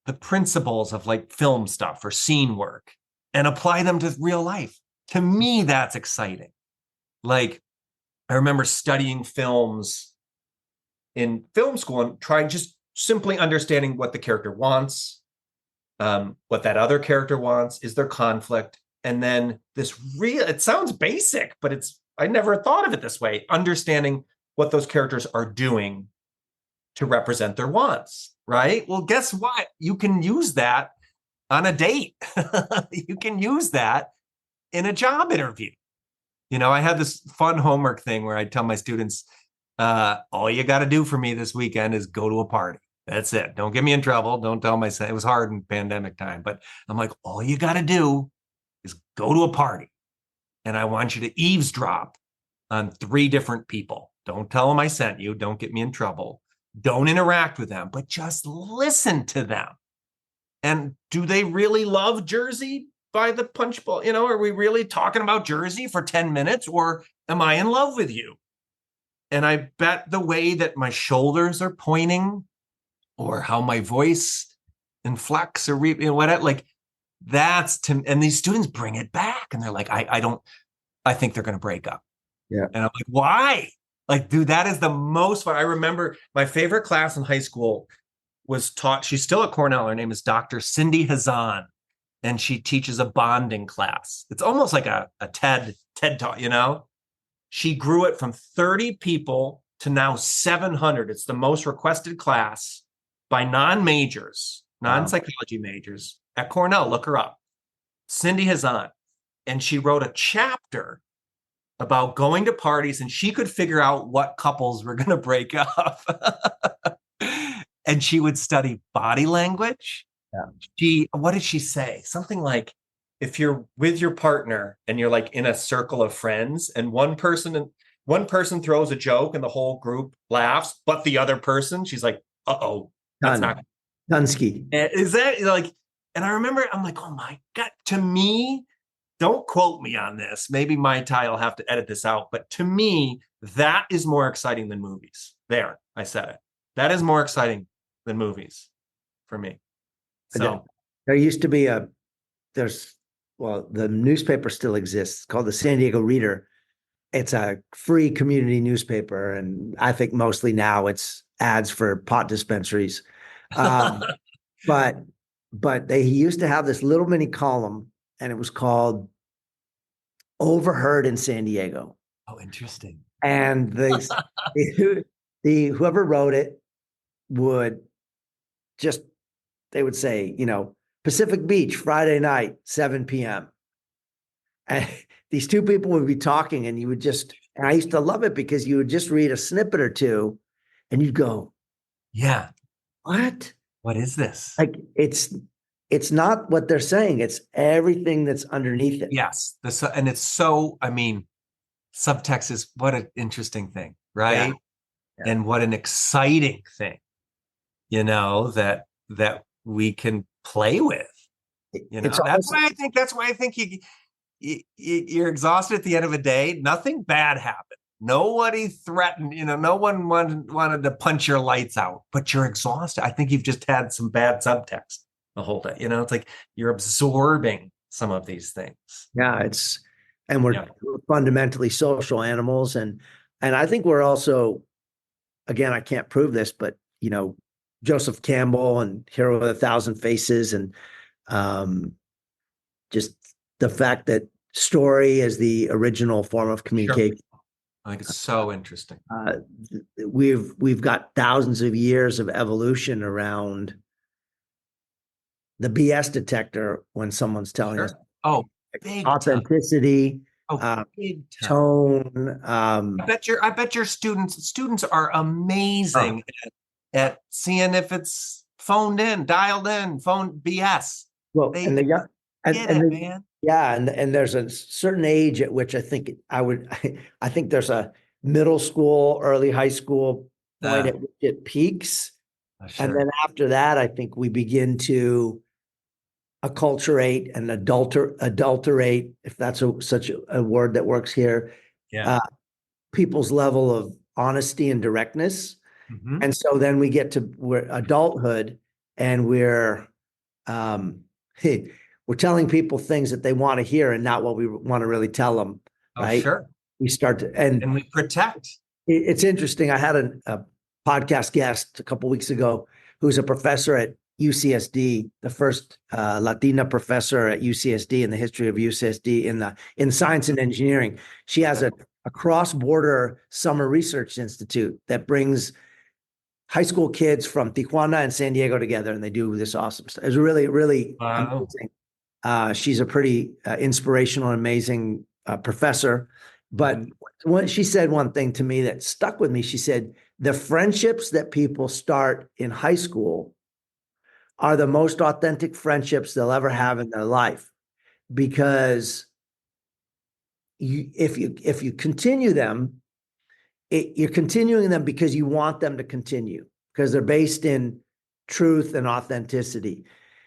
the principles of like film stuff or scene work and apply them to real life. To me, that's exciting. Like, I remember studying films in film school and trying just simply understanding what the character wants, what that other character wants, is there conflict? And then it sounds basic, but I never thought of it this way, understanding what those characters are doing to represent their wants, right? Well, guess what? You can use that on a date. You can use that in a job interview. I had this fun homework thing where I tell my students, all you got to do for me this weekend is go to a party. That's it. Don't get me in trouble. Don't tell my son. It was hard in pandemic time, but I'm like, all you got to do is go to a party. And I want you to eavesdrop on 3 different people. Don't tell them I sent you. Don't get me in trouble. Don't interact with them, but just listen to them. And do they really love Jersey by the punch bowl? Are we really talking about Jersey for 10 minutes, or am I in love with you? And I bet the way that my shoulders are pointing or how my voice inflects or whatever, like and these students bring it back and they're like, I think they're going to break up. Yeah. And I'm like, why? Like, dude, that is the most fun. I remember my favorite class in high school was taught. She's still at Cornell. Her name is Dr. Cindy Hazan, and she teaches a bonding class. It's almost like a TED talk, She grew it from 30 people to now 700. It's the most requested class by non-majors, non-psychology majors at Cornell. Look her up. Cindy Hazan. And she wrote a chapter about going to parties, and she could figure out what couples were going to break up. And she would study body language. Yeah. What did she say? Something like, if you're with your partner and you're like in a circle of friends and one person throws a joke and the whole group laughs, but the other person, she's like, uh-oh, that's not Dunsky. Is that like, and I remember, I'm like, oh my God, to me, don't quote me on this. Maybe my Ty will have to edit this out. But to me, that is more exciting than movies. There, I said it. That is more exciting than movies for me. So there used to be the newspaper still exists, called the San Diego Reader. It's a free community newspaper. And I think mostly now it's ads for pot dispensaries. But they used to have this little mini column, and it was called Overheard in San Diego. Oh, interesting. And whoever wrote it they would say, Pacific Beach, Friday night, 7 p.m. And these 2 people would be talking, and and I used to love it because you would just read a snippet or 2 and you'd go, yeah, what? What is this? Like, it's not what they're saying. It's everything that's underneath it. Yes. And it's so, subtext is what an interesting thing, right? Yeah. And what an exciting thing, that we can play with. That's why I think you're exhausted at the end of a day. Nothing bad happened. Nobody threatened, no one wanted to punch your lights out, but you're exhausted. I think you've just had some bad subtext the whole day. It's like you're absorbing some of these things. Yeah, we're fundamentally social animals. And I think we're also, again, I can't prove this, but, Joseph Campbell and Hero of a Thousand Faces, and just the fact that story is the original form of communication. Sure. I think it's so interesting. We've got thousands of years of evolution around the BS detector when someone's telling us. Oh, big authenticity, big tone. I bet your students are amazing at seeing if it's phoned in, dialed in, phone BS. Well, man. Yeah, and there's a certain age at which I think I think there's a middle school, early high school point at which it peaks. Sure. And then after that, I think we begin to acculturate and adulterate, if that's such a word that works here, Yeah. uh, people's level of honesty and directness. Mhm. And so then we get to adulthood, and um, we're telling people things that they want to hear and not what we want to really tell them, Oh, right? sure. We start to, and And we protect. it's interesting. I had a podcast guest a couple weeks ago who's a professor at UCSD, the first Latina professor at UCSD in the history of UCSD in science and engineering. She has a cross-border summer research institute that brings high school kids from Tijuana and San Diego together, and they do this awesome stuff. It's really, really Wow. amazing. She's a pretty inspirational, amazing professor. But Mhm. when she said one thing to me that stuck with me, she said, the friendships that people start in high school are the most authentic friendships they'll ever have in their life, because if you continue them, you're continuing them because you want them to continue, because they're based in truth and authenticity.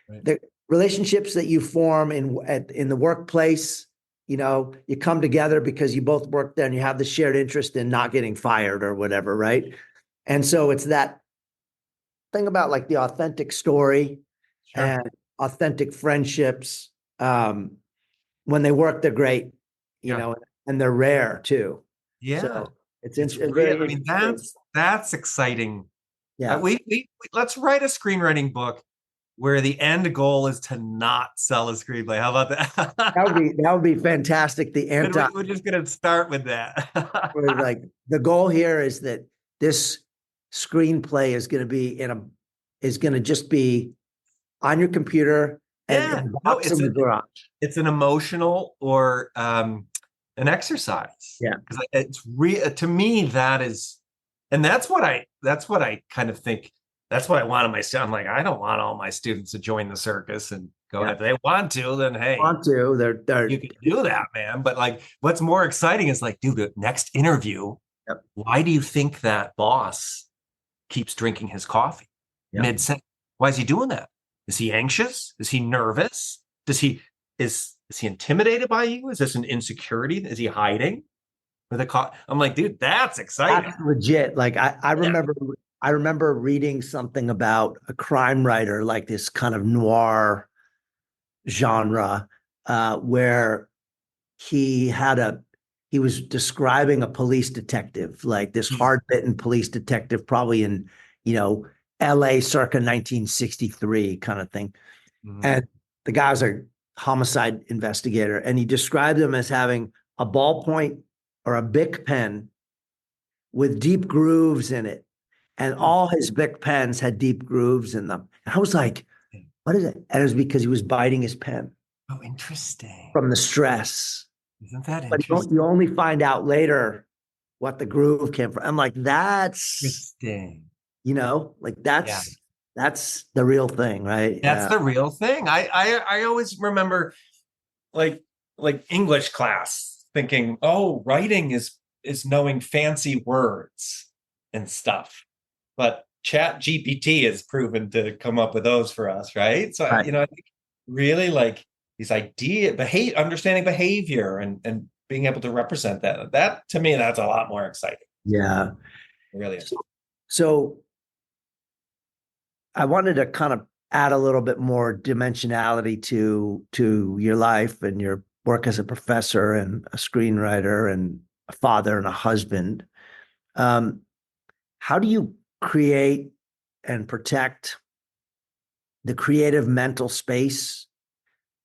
Right. The relationships that you form in the workplace, you come together because you both work there and you have the shared interest in not getting fired or whatever, right? And so it's that thing about like the authentic story Sure. and authentic friendships. When they work, they're great, Yeah. and they're rare too. Yeah. So It's it's real. very I mean, interesting. that's exciting. Yeah. Let's write a screenwriting book where the end goal is to not sell a screenplay. How about That would that? be that would be fantastic. The And anti we're just gonna start with that. like the goal here is that this screenplay is going to just be on your computer and in Yeah. a No, box in the garage. it's an emotional or an exercise, Yeah. because it's real to me. That is, and that's what I kind of think. That's what I want in my students. I'm like, I don't want all my students to join the circus and go Yeah. ahead. If they want to, then hey, Want to. They're you can do that, man. But like, what's more exciting is like, dude, the next interview, Yep. why do you think that boss keeps drinking his coffee Yep. mid-sentence? Why is he doing that? Is he anxious? Is he nervous? Is he intimidated by you? Is this an insecurity? Is he hiding with a I'm like, dude, that's exciting. That's legit. Like Yeah. I remember reading something about a crime writer, like this kind of noir genre, where he had a he was describing a police detective, like this hard-bitten police detective, probably in, you know, LA circa 1963 kind of thing. Mhm. And the guy was a homicide investigator, and he described him as having a ballpoint or a Bic pen with deep grooves in it. And all his Bic pens had deep grooves in them. And I was like, what is it? And it was because he was biting his pen Oh, interesting. from the stress. Isn't that But interesting? you only find out later what the groove came from. I'm like, that's, Interesting. like Yeah. that's the real thing, right? That's the real thing. I always remember like English class thinking, oh, writing is knowing fancy words and stuff. But Chat GPT has proven to come up with those for us, right? So Right. I think really like these understanding behavior and being able to represent that. That to me, that's a lot more exciting. Yeah. It really is. So I wanted to kind of add a little bit more dimensionality to your life and your work as a professor and a screenwriter and a father and a husband. Um, how do you create and protect the creative mental space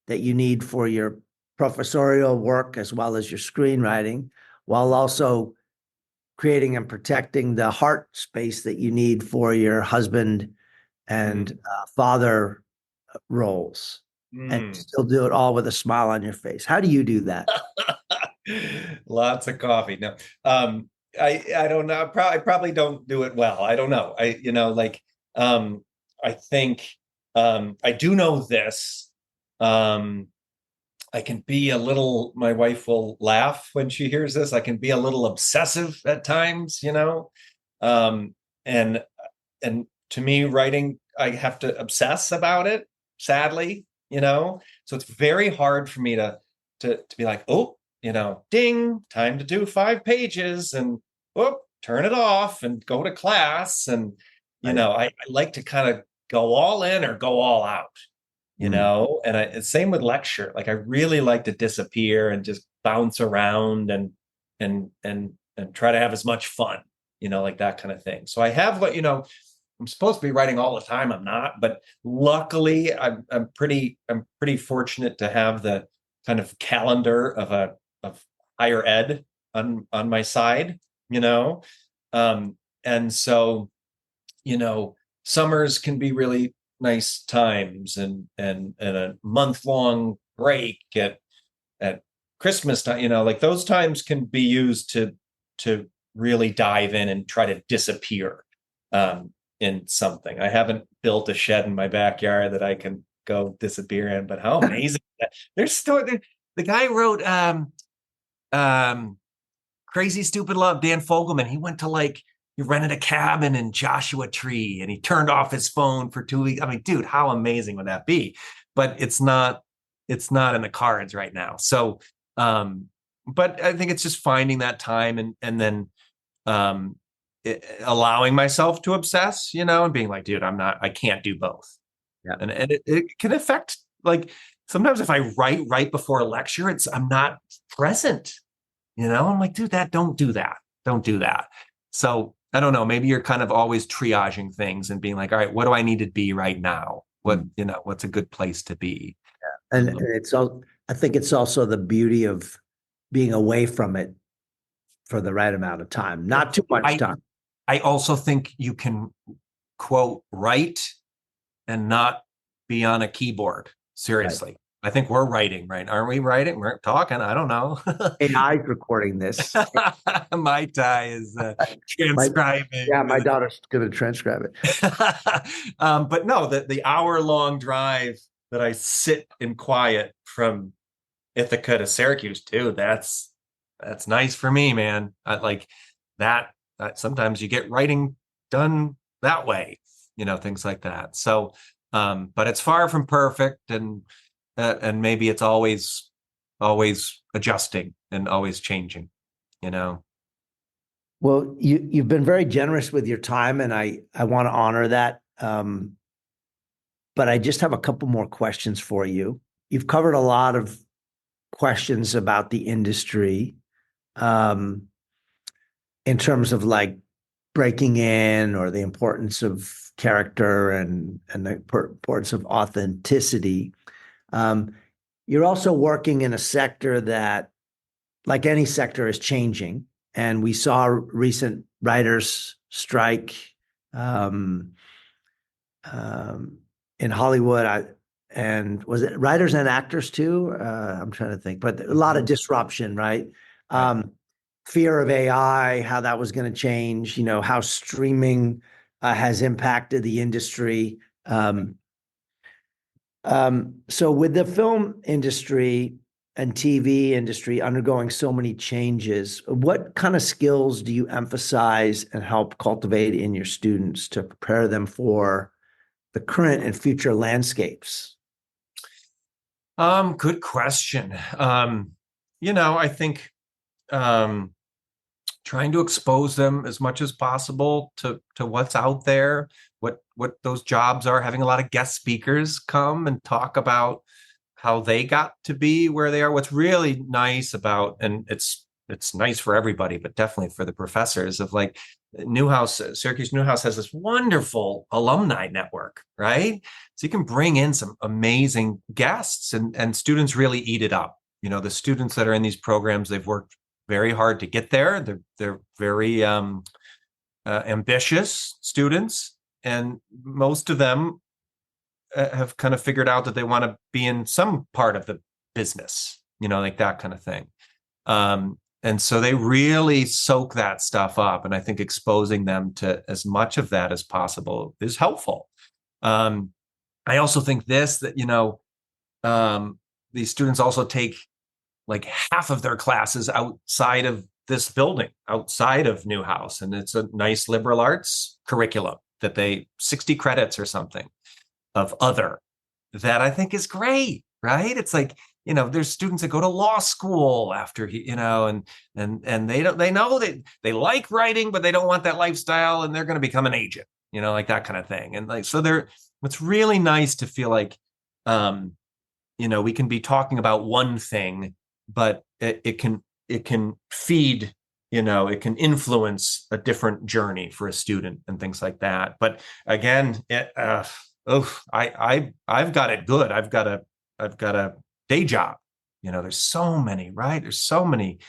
that you need for your professorial work as well as your screenwriting, while also creating and protecting the heart space that you need for your husband and father roles, and Mm. still do it all with a smile on your face? How do you do that? Lots of coffee. No, I don't know. I probably don't do it well. I don't know. Um, I think I do know this. Um, I can be a little. My wife will laugh when she hears this. I can be a little obsessive at times. Um, and and to me, writing, I have to obsess about it. Sadly, So it's very hard for me to be like, oh, ding, time to do 5 pages, and oh, turn it off and go to class. And Right. I like to kind of go all in or go all out. Mm. And same with lecture. Like I really like to disappear and just bounce around and try to have as much fun, like that kind of thing. So I have I'm supposed to be writing all the time. I'm not, but luckily I'm pretty fortunate to have the kind of calendar of higher ed on my side, you know. And so, you know, summers can be really nice times, and a month long break at Christmas time, like those times can be used to really dive in and try to disappear in something. I haven't built a shed in my backyard that I can go disappear in, but how amazing that there's still the guy wrote um Crazy Stupid Love, Dan Fogelman. He went to he rented a cabin in Joshua Tree and he turned off his phone for 2 weeks. I mean, dude, how amazing would that be? But it's not in the cards right now. So but I think it's just finding that time and then um allowing myself to obsess, and being like, dude, I can't do both. Yeah. And it can affect, like, sometimes if I write right before a lecture, I'm not present. I'm like, dude, don't do that. Don't do that. So I don't know. Maybe you're kind of always triaging things and being like, all right, what do I need to be right now? What's a good place to be? And I think it's also the beauty of being away from it for the right amount of time, not too much time. I also think you can, quote, write and not be on a keyboard. Seriously. Right. I think we're writing, right? Aren't we writing? We're talking. I don't know. AI's recording this. My tie is transcribing. My daughter's going to transcribe it. But no, the hour-long drive that I sit in quiet from Ithaca to Syracuse too, that's nice for me, man. I like that. Sometimes you get writing done that way, things like that. So, but it's far from perfect, and maybe it's always adjusting and always changing, Well, you've been very generous with your time, and I want to honor that. But I just have a couple more questions for you. You've covered a lot of questions about the industry, in terms of like breaking in, or the importance of character and the importance of authenticity. You're also working in a sector that, like any sector, is changing. And we saw a recent writers' strike in Hollywood. And was it writers and actors too? I'm trying to think, but a lot of disruption, right? Fear of AI, how that was going to change, how streaming has impacted the industry. So with the film industry and TV industry undergoing so many changes, what kind of skills do you emphasize and help cultivate in your students to prepare them for the current and future landscapes? Good question. I think trying to expose them as much as possible to what's out there, what those jobs are, having a lot of guest speakers come and talk about how they got to be where they are. What's really nice about, and it's nice for everybody, but definitely for the professors, of like Syracuse Newhouse has this wonderful alumni network, right? So you can bring in some amazing guests, and students really eat it up. The students that are in these programs, they've worked very hard to get there. They're very ambitious students, and most of them have kind of figured out that they want to be in some part of the business, like that kind of thing. And so they really soak that stuff up. And I think exposing them to as much of that as possible is helpful. I also think that these students also take like half of their classes outside of this building, outside of Newhouse. And it's a nice liberal arts curriculum that 60 credits or something of other that I think is great, right? It's like, there's students that go to law school after and they know that they like writing, but they don't want that lifestyle, and they're going to become an agent, like that kind of thing. And like, so it's really nice to feel like, we can be talking about one thing, but it can feed, it can influence a different journey for a student and things like that. But again, I've got it good. I've got a day job. There's so many, right? There's so many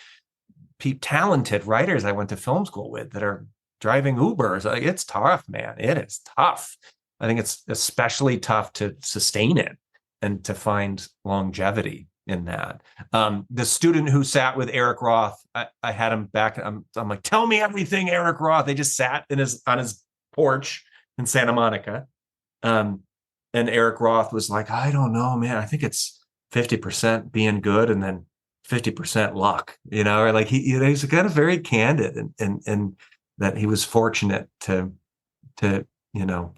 talented writers I went to film school with that are driving Ubers. Like, it's tough, man. It is tough. I think it's especially tough to sustain it and to find longevity in that. The student who sat with Eric Roth, I had him back. I'm like, tell me everything, Eric Roth. They just sat on his porch in Santa Monica. And Eric Roth was like, I don't know, man. I think it's 50% being good and then 50% luck, or like he's kind of very candid and that he was fortunate to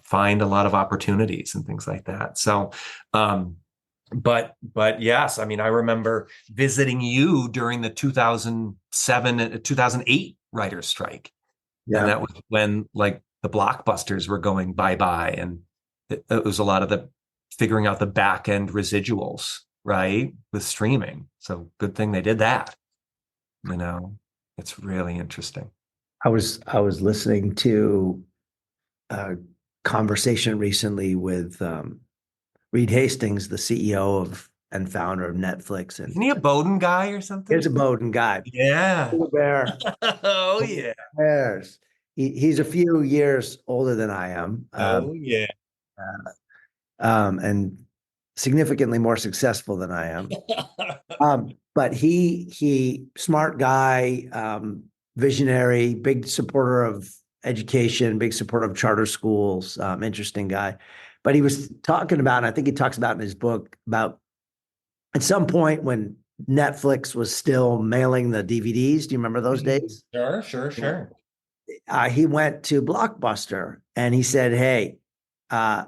find a lot of opportunities and things like that. So, but yes, I mean, I remember visiting you during the 2008 writer's strike. Yeah. And that was when like the blockbusters were going bye-bye, and it was a lot of the figuring out the back end residuals, right, with streaming. So good thing they did that. It's really interesting. I was listening to a conversation recently with Reed Hastings, the CEO and founder of Netflix. And isn't he a Bowdoin guy or something? He's a Bowdoin guy. Yeah. Bear. Oh yeah. Bears. He's a few years older than I am. Oh yeah. And significantly more successful than I am. But he smart guy, visionary, big supporter of education, big supporter of charter schools, interesting guy. But he was talking about, and I think he talks about in his book, about at some point when Netflix was still mailing the DVDs. Do you remember those days? Sure. He went to Blockbuster and he said, hey, I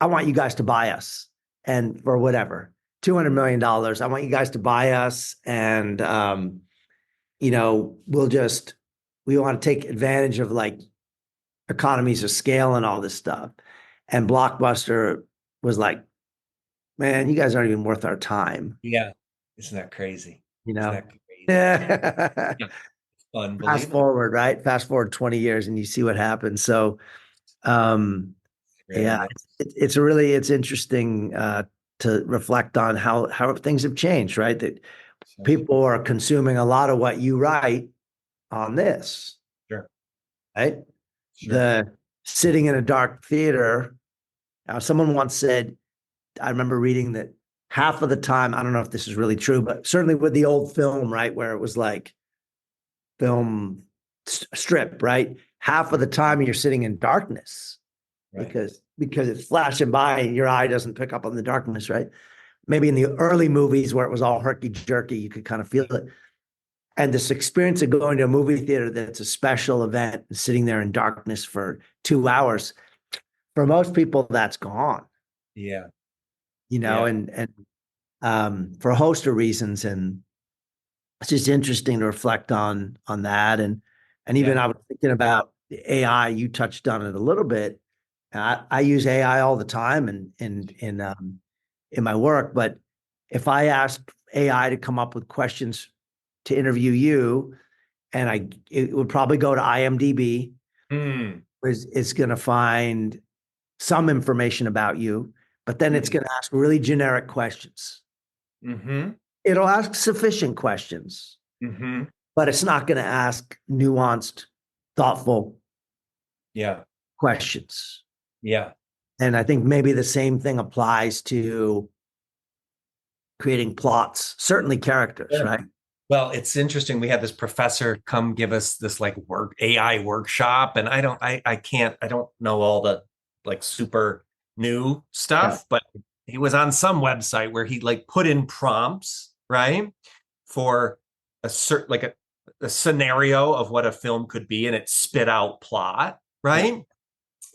want you guys to buy us, and for whatever, $200 million. I want you guys to buy us, and we want to take advantage of like economies of scale and all this stuff. And Blockbuster was like, man, you guys aren't even worth our time. Yeah. Isn't that crazy? Isn't that crazy? Yeah. Unbelievable. Fast forward 20 years and you see what happens. So, it's interesting to reflect on how things have changed, right? That people are consuming a lot of what you write on this. Sure. Right? Sure. The sitting in a dark theater. Someone once said, I remember reading that half of the time, I don't know if this is really true, but certainly with the old film, right, where it was like film strip, right? Half of the time you're sitting in darkness. Right. Because it's flashing by and your eye doesn't pick up on the darkness, right? Maybe in the early movies where it was all herky-jerky, you could kind of feel it. And this experience of going to a movie theater that's a special event and sitting there in darkness for 2 hours, for most people, that's gone. Yeah. And for a host of reasons. And it's just interesting to reflect on that. And even I was thinking about the AI, you touched on it a little bit. I use AI all the time in my work, but if I ask AI to come up with questions to interview you, and it would probably go to IMDb, it's going to find some information about you, but then it's going to ask really generic questions. Mm-hmm. It'll ask sufficient questions, but it's not going to ask nuanced, thoughtful questions. Yeah. And I think maybe the same thing applies to creating plots, certainly characters, right? Well, it's interesting. We had this professor come give us this like AI workshop, and I don't know all the like super new stuff, but he was on some website where he like put in prompts, right, for a certain like a scenario of what a film could be, and it spit out plot, right?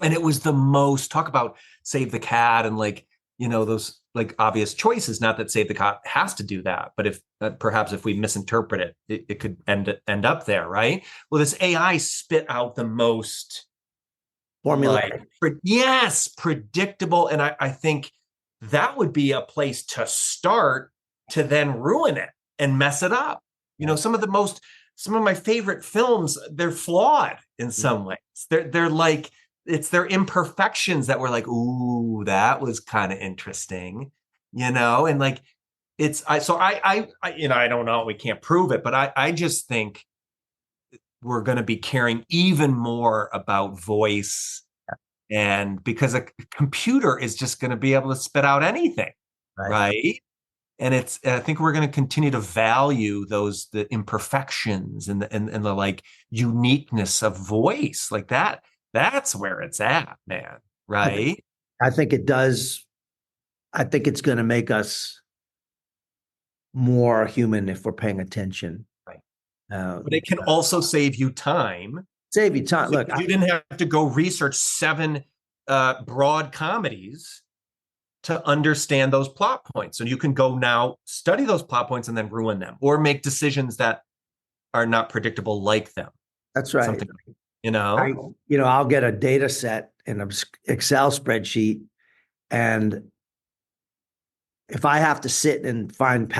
And it was the most, talk about Save the Cat and like, those like obvious choices. Not that Save the Cat has to do that, but if perhaps if we misinterpret it could end up there, right? Well, this AI spit out the most Formula. yes, predictable. And I think that would be a place to start to then ruin it and mess it up. Some of my favorite films, they're flawed in some ways. They're like, it's their imperfections that were like, ooh, that was kind of interesting, and like I don't know, we can't prove it, but I just think we're going to be caring even more about voice, and because a computer is just going to be able to spit out anything, right? And I think we're going to continue to value the imperfections and the like uniqueness of voice like that. That's where it's at, man. Right. I think it does. I think it's going to make us more human if we're paying attention. Right. But it can also save you time. Save you time. Look, you didn't have to go research 7 broad comedies to understand those plot points. So you can go now study those plot points and then ruin them or make decisions that are not predictable like them. That's right. Something, I'll get a data set in an Excel spreadsheet, and if I have to sit and find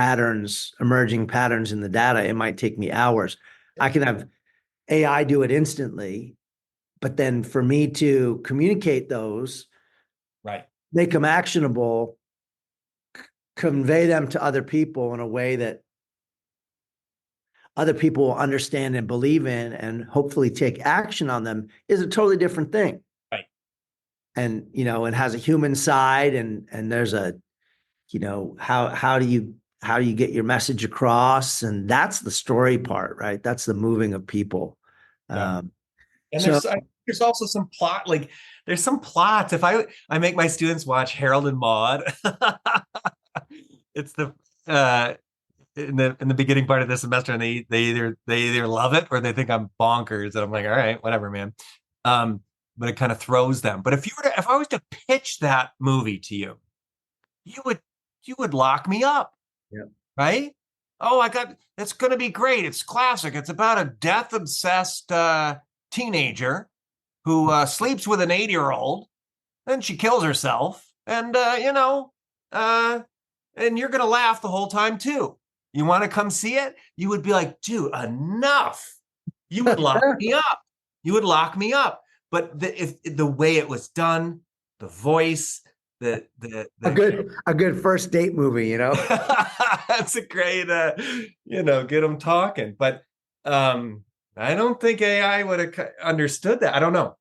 emerging patterns in the data, it might take me hours. I can have AI do it instantly, but then for me to communicate those, right, make them actionable, convey them to other people in a way that other people will understand and believe in and hopefully take action on them is a totally different thing. Right. And, it has a human side, and there's a, how do you get your message across? And that's the story part, right? That's the moving of people. Yeah. And there's also some plot, like there's some plots. If I make my students watch Harold and Maude, it's in the beginning part of the semester, and they either love it or they think I'm bonkers, and I'm like, all right, whatever, man. But it kind of throws them. But if I was to pitch that movie to you, you would lock me up. Yeah. Right? Oh, it's going to be great. It's classic. It's about a death obsessed teenager who sleeps with an 8-year-old, then she kills herself, and and you're going to laugh the whole time too. You want to come see it? You would be like, dude, enough. You would lock me up. You would lock me up. But if the way it was done, the voice, a good first date movie, that's a great, get them talking. But I don't think AI would have understood that. I don't know,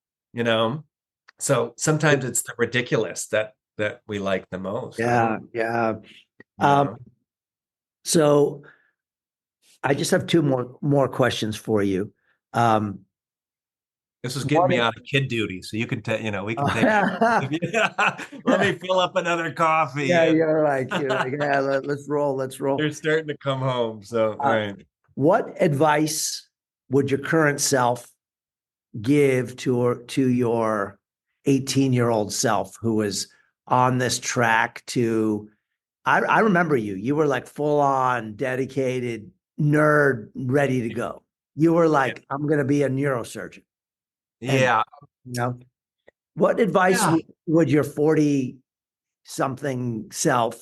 So sometimes it's the ridiculous that we like the most. Yeah, yeah. So I just have 2 more questions for you. This is getting me out of kid duty, so you can we can take. Let me fill up another coffee. Yeah, you're like, yeah, let's roll. They're starting to come home. So, all right. What advice would your current self give to your 18-year-old self who was on this track to? I remember you were like full on dedicated nerd, ready to go. You were like, I'm going to be a neurosurgeon. Yeah. What advice would your 40-something self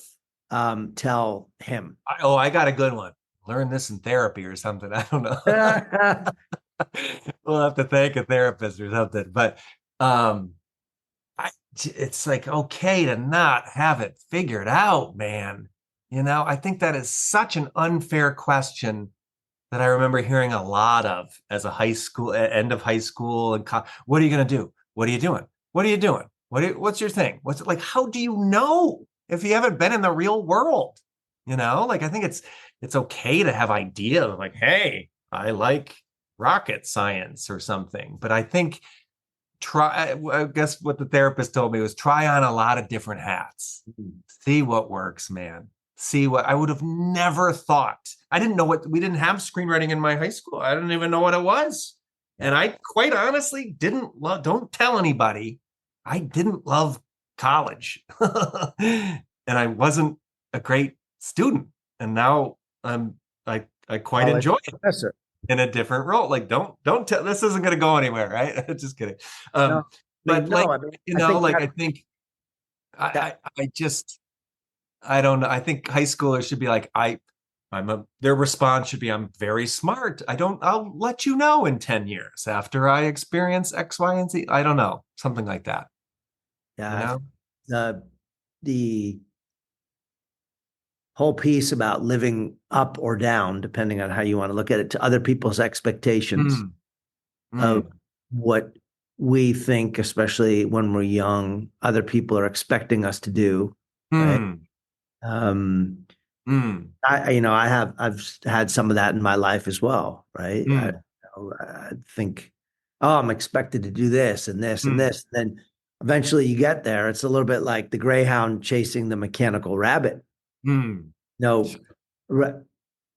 tell him? I got a good one. Learn this in therapy or something. I don't know. We'll have to thank a therapist or something. But it's like, okay to not have it figured out, man. I think that is such an unfair question that I remember hearing a lot of as a end of high school and what are you going to do? What are you doing? What are you doing? What's your thing? What's it like? How do you know if you haven't been in the real world? Like I think it's okay to have ideas like, hey, I like rocket science or something. But I think I guess what the therapist told me was try on a lot of different hats. See what works, man. See what I would have never thought. I didn't know we didn't have screenwriting in my high school. I didn't even know what it was. And I quite honestly don't tell anybody I didn't love college and I wasn't a great student. And now I quite College enjoy it professor. in a different role. Like, don't tell, this isn't going to go anywhere, right? Just kidding. No, Um, I mean, but like, no, I mean, you I know, think like that I think that I just I don't know. I think high schoolers should be like, their response should be, I'm very smart. I'll let you know in 10 years after I experience X, Y, and Z. I don't know. Something like that, you yeah, know? the the whole piece about living up or down, depending on how you want to look at it, to other people's expectations Mm, of mm, what we think, especially when we're young, other people are expecting us to do, right? mm, Um, mm, I've had some of that in my life as well, right? mm, I think, oh, I'm expected to do this and this and mm, this. Then eventually you get there. It's a little bit like the greyhound chasing the mechanical rabbit. mm, No,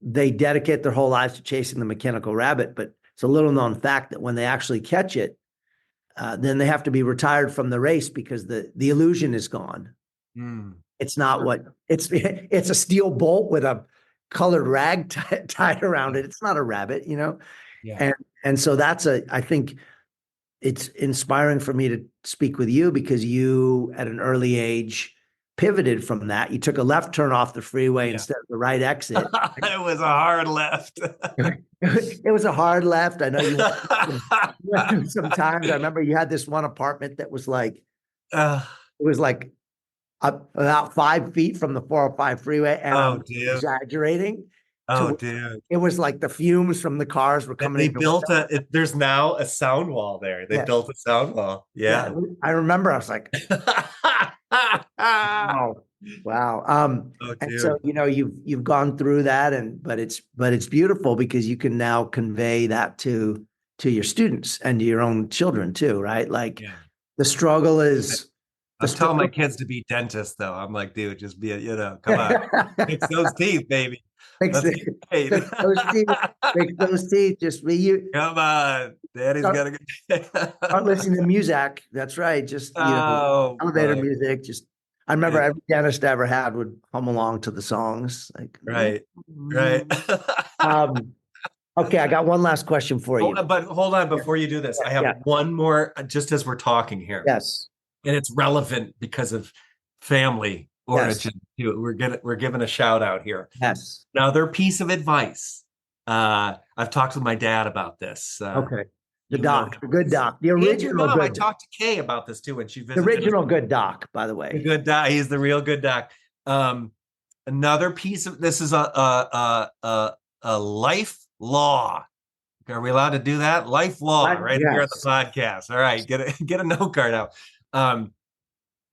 they dedicate their whole lives to chasing the mechanical rabbit, but it's a little known fact that when they actually catch it, then they have to be retired from the race because the illusion is gone. mm. It's not Sure. what it's a steel bolt with a colored rag tied around Yeah. it. It's not a rabbit, Yeah. and so I think it's inspiring for me to speak with you because you at an early age pivoted from that. You took a left turn off the freeway Yeah. instead of the right exit. It was a hard left. It was a hard left. I know you went through some times. I remember you had this one apartment that was like uh, it was like about 5 feet from the 405 freeway, and oh, I'm dude. exaggerating. Oh, To dude. it was like the fumes from the cars were coming They in your built window. there's now a sound wall there. They Yeah, built a sound wall. yeah. Yeah. I remember. I was like, wow, wow. Oh, And so dude. you've gone through that, and but it's beautiful because you can now convey that to your students and to your own children too, right? Like Yeah. the struggle is the I'm telling my struggle. kids to be dentists, though. I'm like, dude, just come on, fix those teeth, baby. Fix Let's it. get paid. Fix those teeth. Fix those teeth. Just be you. Come on, Daddy's Start, gotta go. start listening to music. That's right. Just Oh, elevator fuck. music. Just I remember It's every dentist I ever had would hum along to the songs. Like, right, right. um, okay, I got one last question for Oh, you. but hold on before you do this. I have Yeah. one more just as we're talking here, Yes. and it's relevant because of family Yes. origin too. We're giving a shout out here. Yes. Another piece of advice. I've talked with my dad about this. Okay. The You know doc, him. the good doc, the And your original mom. I good doc, talked to Kay about this too when she the visited us. original good doc, by the The way. good doc. He's the real good doc. Um, Another piece of this is a life law. Are we allowed to do that? Life law, Right? right here on the Yes. podcast. All right, get a note card out. Um,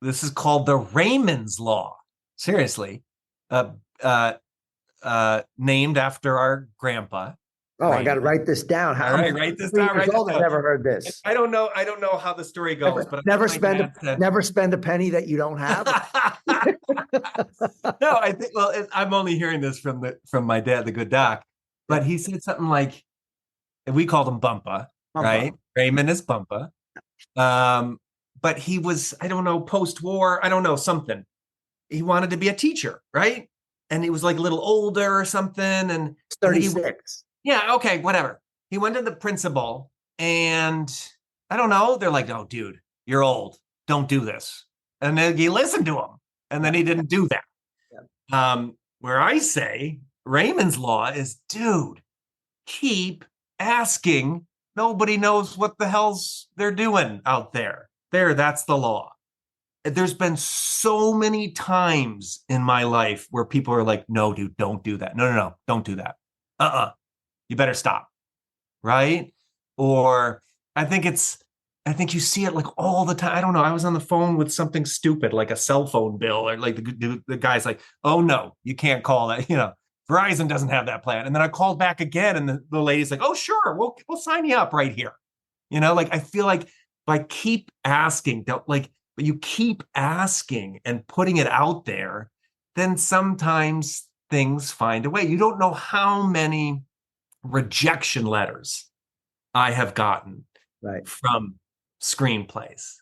this is called the Raymond's Law. Seriously, uh, uh, named after our grandpa Oh, I got to Raymond. write this down. All I'm right, write this down. 3 years Write this old. I've down. never heard this. I don't know. I don't know how the story goes, but Never my spend dad said. never spend a penny that you don't have. No, I think. Well, I'm only hearing this from my dad, the good doc, but Yeah. he said something like, and we called him Bumpa, Bumpa. right? Raymond is Bumpa. Um, but he was, I don't know, post-war, I don't know, something. He wanted to be a teacher, right? And he was like a little older or something. And It's I think 36. yeah, okay, whatever. He went to the principal and I don't know, they're like, oh, dude, you're old. Don't do this. And then he listened to him. And then he didn't do that. Where I say Raymond's law is, dude, keep asking. Nobody knows what the hell's they're doing out there. That's the law. There's been so many times in my life where people are like, no, dude, don't do that. No, no, no, don't do that. You better stop. Right. Or I think you see it like all the time. I don't know. I was on the phone with something stupid, like a cell phone bill, or like the guy's like, oh no, you can't call that. Verizon doesn't have that plan. And then I called back again, and the lady's like, oh sure, we'll sign you up right here. Like I feel like by keep asking, but you keep asking and putting it out there, then sometimes things find a way. You don't know how many rejection letters I have gotten Right. from screenplays.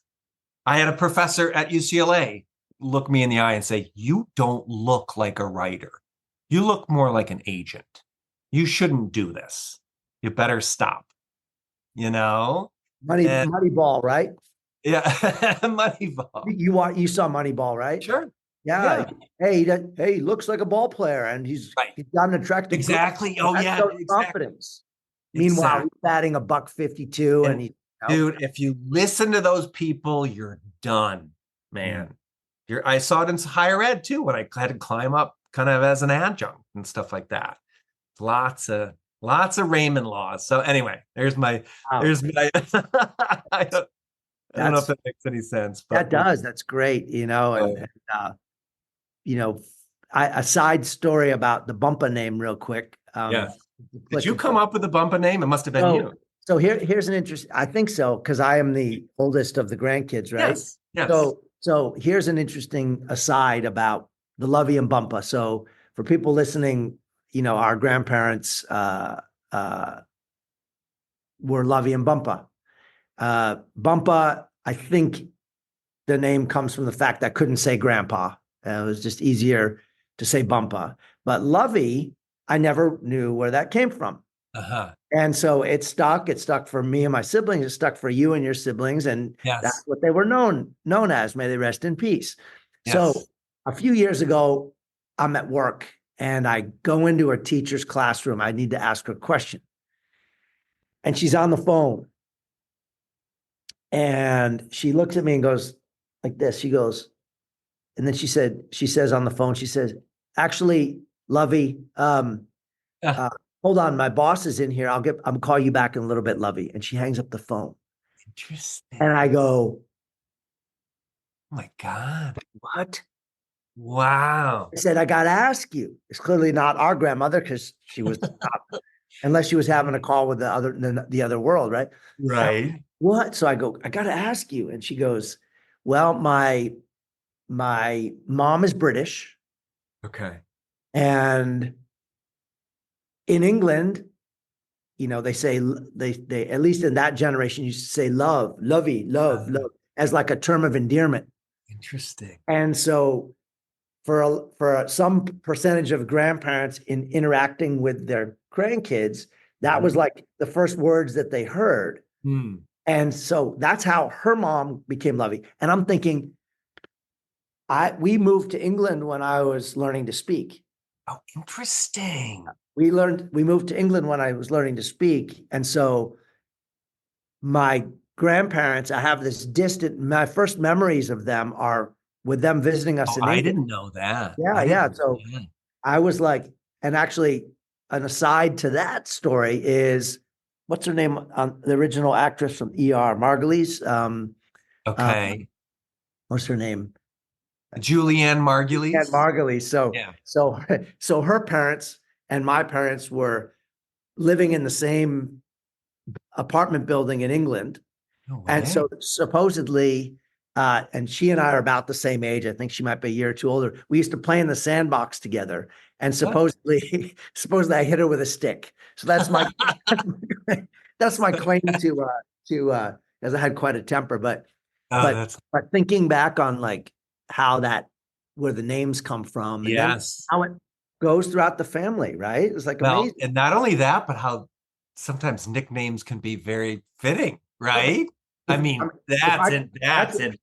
I had a professor at UCLA look me in the eye and say, "You don't look like a writer. You look more like an agent. You shouldn't do this. You better stop." You know? And Moneyball, right? yeah, Moneyball. You saw Moneyball, right? Sure. Yeah. Yeah. Hey, he looks like a ball player, and Right. he's got an attractive girl. Exactly. Oh That yeah, shows exactly. confidence. Meanwhile, Exactly. he's batting $152, and And he's dude, if you listen to those people, you're done, man. I saw it in higher ed too when I had to climb up kind of as an adjunct and stuff like that. Lots of Raymond laws. So anyway, wow. there's my I don't know if that makes any sense, That but does. That's great. Uh, you know, a side story about the Bumpa name, real quick. yeah. Did you come up with the Bumpa name? It must have been So, you. so here's an interest. I think so, because I am the oldest of the grandkids, right? Yes. Yes. So here's an interesting aside about the Lovey and Bumpa. So for people listening, our grandparents were Lovey and Bumpa. Bumpa, I think the name comes from the fact I couldn't say grandpa. It was just easier to say Bumpa. But Lovey, I never knew where that came from. Uh-huh. And so it stuck. It stuck for me and my siblings. It stuck for you and your siblings. And that's what they were known as. May they rest in peace. Yes. So a few years ago, I'm at work and I go into a teacher's classroom. I need to ask her a question. And she's on the phone. And she looks at me and goes like this. She goes, and then she says on the phone, she says, "Actually, Lovey, hold on, my boss is in here. I'll call you back in a little bit, Lovey." And she hangs up the phone. Interesting. And I go, "Oh my God. What?" Wow. I said, "I got to ask you." It's clearly not our grandmother, because she was not, unless she was having a call with the other world, right? Right. What? So I go, "I got to ask you." And she goes, "Well, my mom is British. Okay. And in England, they say they at least in that generation used to say love, lovey, love, love as like a term of endearment." Interesting. And so for some percentage of grandparents in interacting with their grandkids, that was like the first words that they heard. And so that's how her mom became Lovey. And I'm thinking, we moved to England when I was learning to speak. Oh, interesting. We moved to England when I was learning to speak. And so my grandparents, I have my first memories of them are with them visiting us in England. I didn't know that. Yeah. So I was like, and actually an aside to that story is, what's her name? The original actress from ER, Margulies. Okay. What's her name? Julianne Margulies. And Margulies. So her parents and my parents were living in the same apartment building in England. And so supposedly, and she and I are about the same age. I think she might be a year or two older. We used to play in the sandbox together. And supposedly I hit her with a stick. So that's my claim to as I had quite a temper. But thinking back on like where the names come from, and then how it goes throughout the family, right? It's like amazing. And not only that, but how sometimes nicknames can be very fitting, right? That's interesting.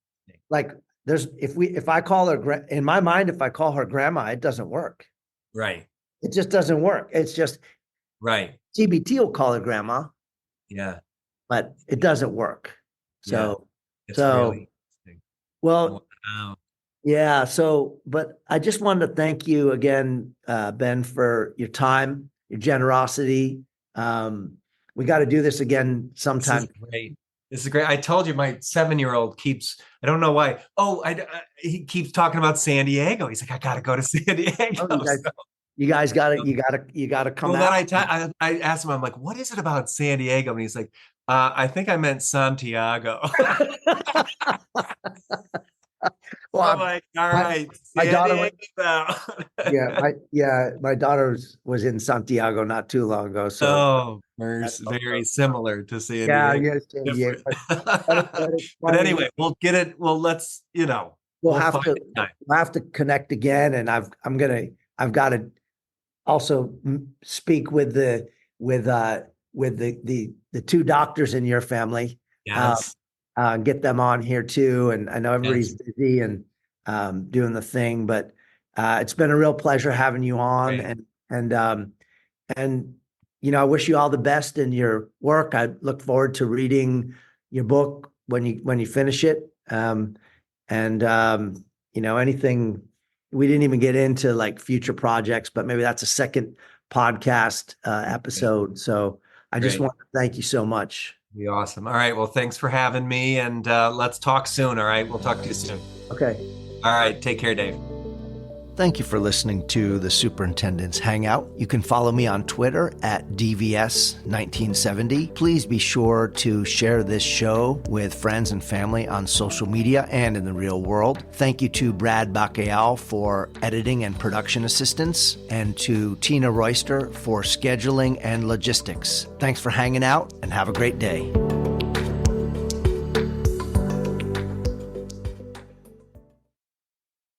Like if I call her, in my mind, if I call her grandma, it doesn't work. Right. It just doesn't work. It's just right. TBT will call her grandma. Yeah. But it doesn't work. So, it's really interesting. Well, wow. Yeah. So, but I just wanted to thank you again, Ben, for your time, your generosity. We got to do this again sometime. This is great. I told you my 7-year-old keeps, I don't know why. He keeps talking about San Diego. He's like, "I got to go to San Diego." You guys got to come out. Then I asked him, I'm like, "What is it about San Diego?" And he's like, "I think I meant Santiago." Well, I'm like, all my, right, my San daughter, Diego. my daughter was in Santiago not too long ago. So Oh, that's very also, similar to San yeah, Diego. yes, San Diego. Different. But it's But funny. anyway, we'll get it. Well, let's, We'll we'll have find to time. connect again, and I've got to also speak with the two doctors in your family. Uh, Yes. get them on here too. And I know everybody's Yes. busy and doing the thing, but it's been a real pleasure having you on. Great. And I wish you all the best in your work. I look forward to reading your book when you finish it. And anything we didn't even get into like future projects, but maybe that's a second podcast episode. So I just Great. want to thank you so much. Be awesome. All right. Well, thanks for having me, and let's talk soon. All right. We'll talk to you soon. Okay. All right. Take care, Dave. Thank you for listening to the Superintendent's Hangout. You can follow me on Twitter at DVS1970. Please be sure to share this show with friends and family on social media and in the real world. Thank you to Brad Bacayal for editing and production assistance, and to Tina Royster for scheduling and logistics. Thanks for hanging out, and have a great day.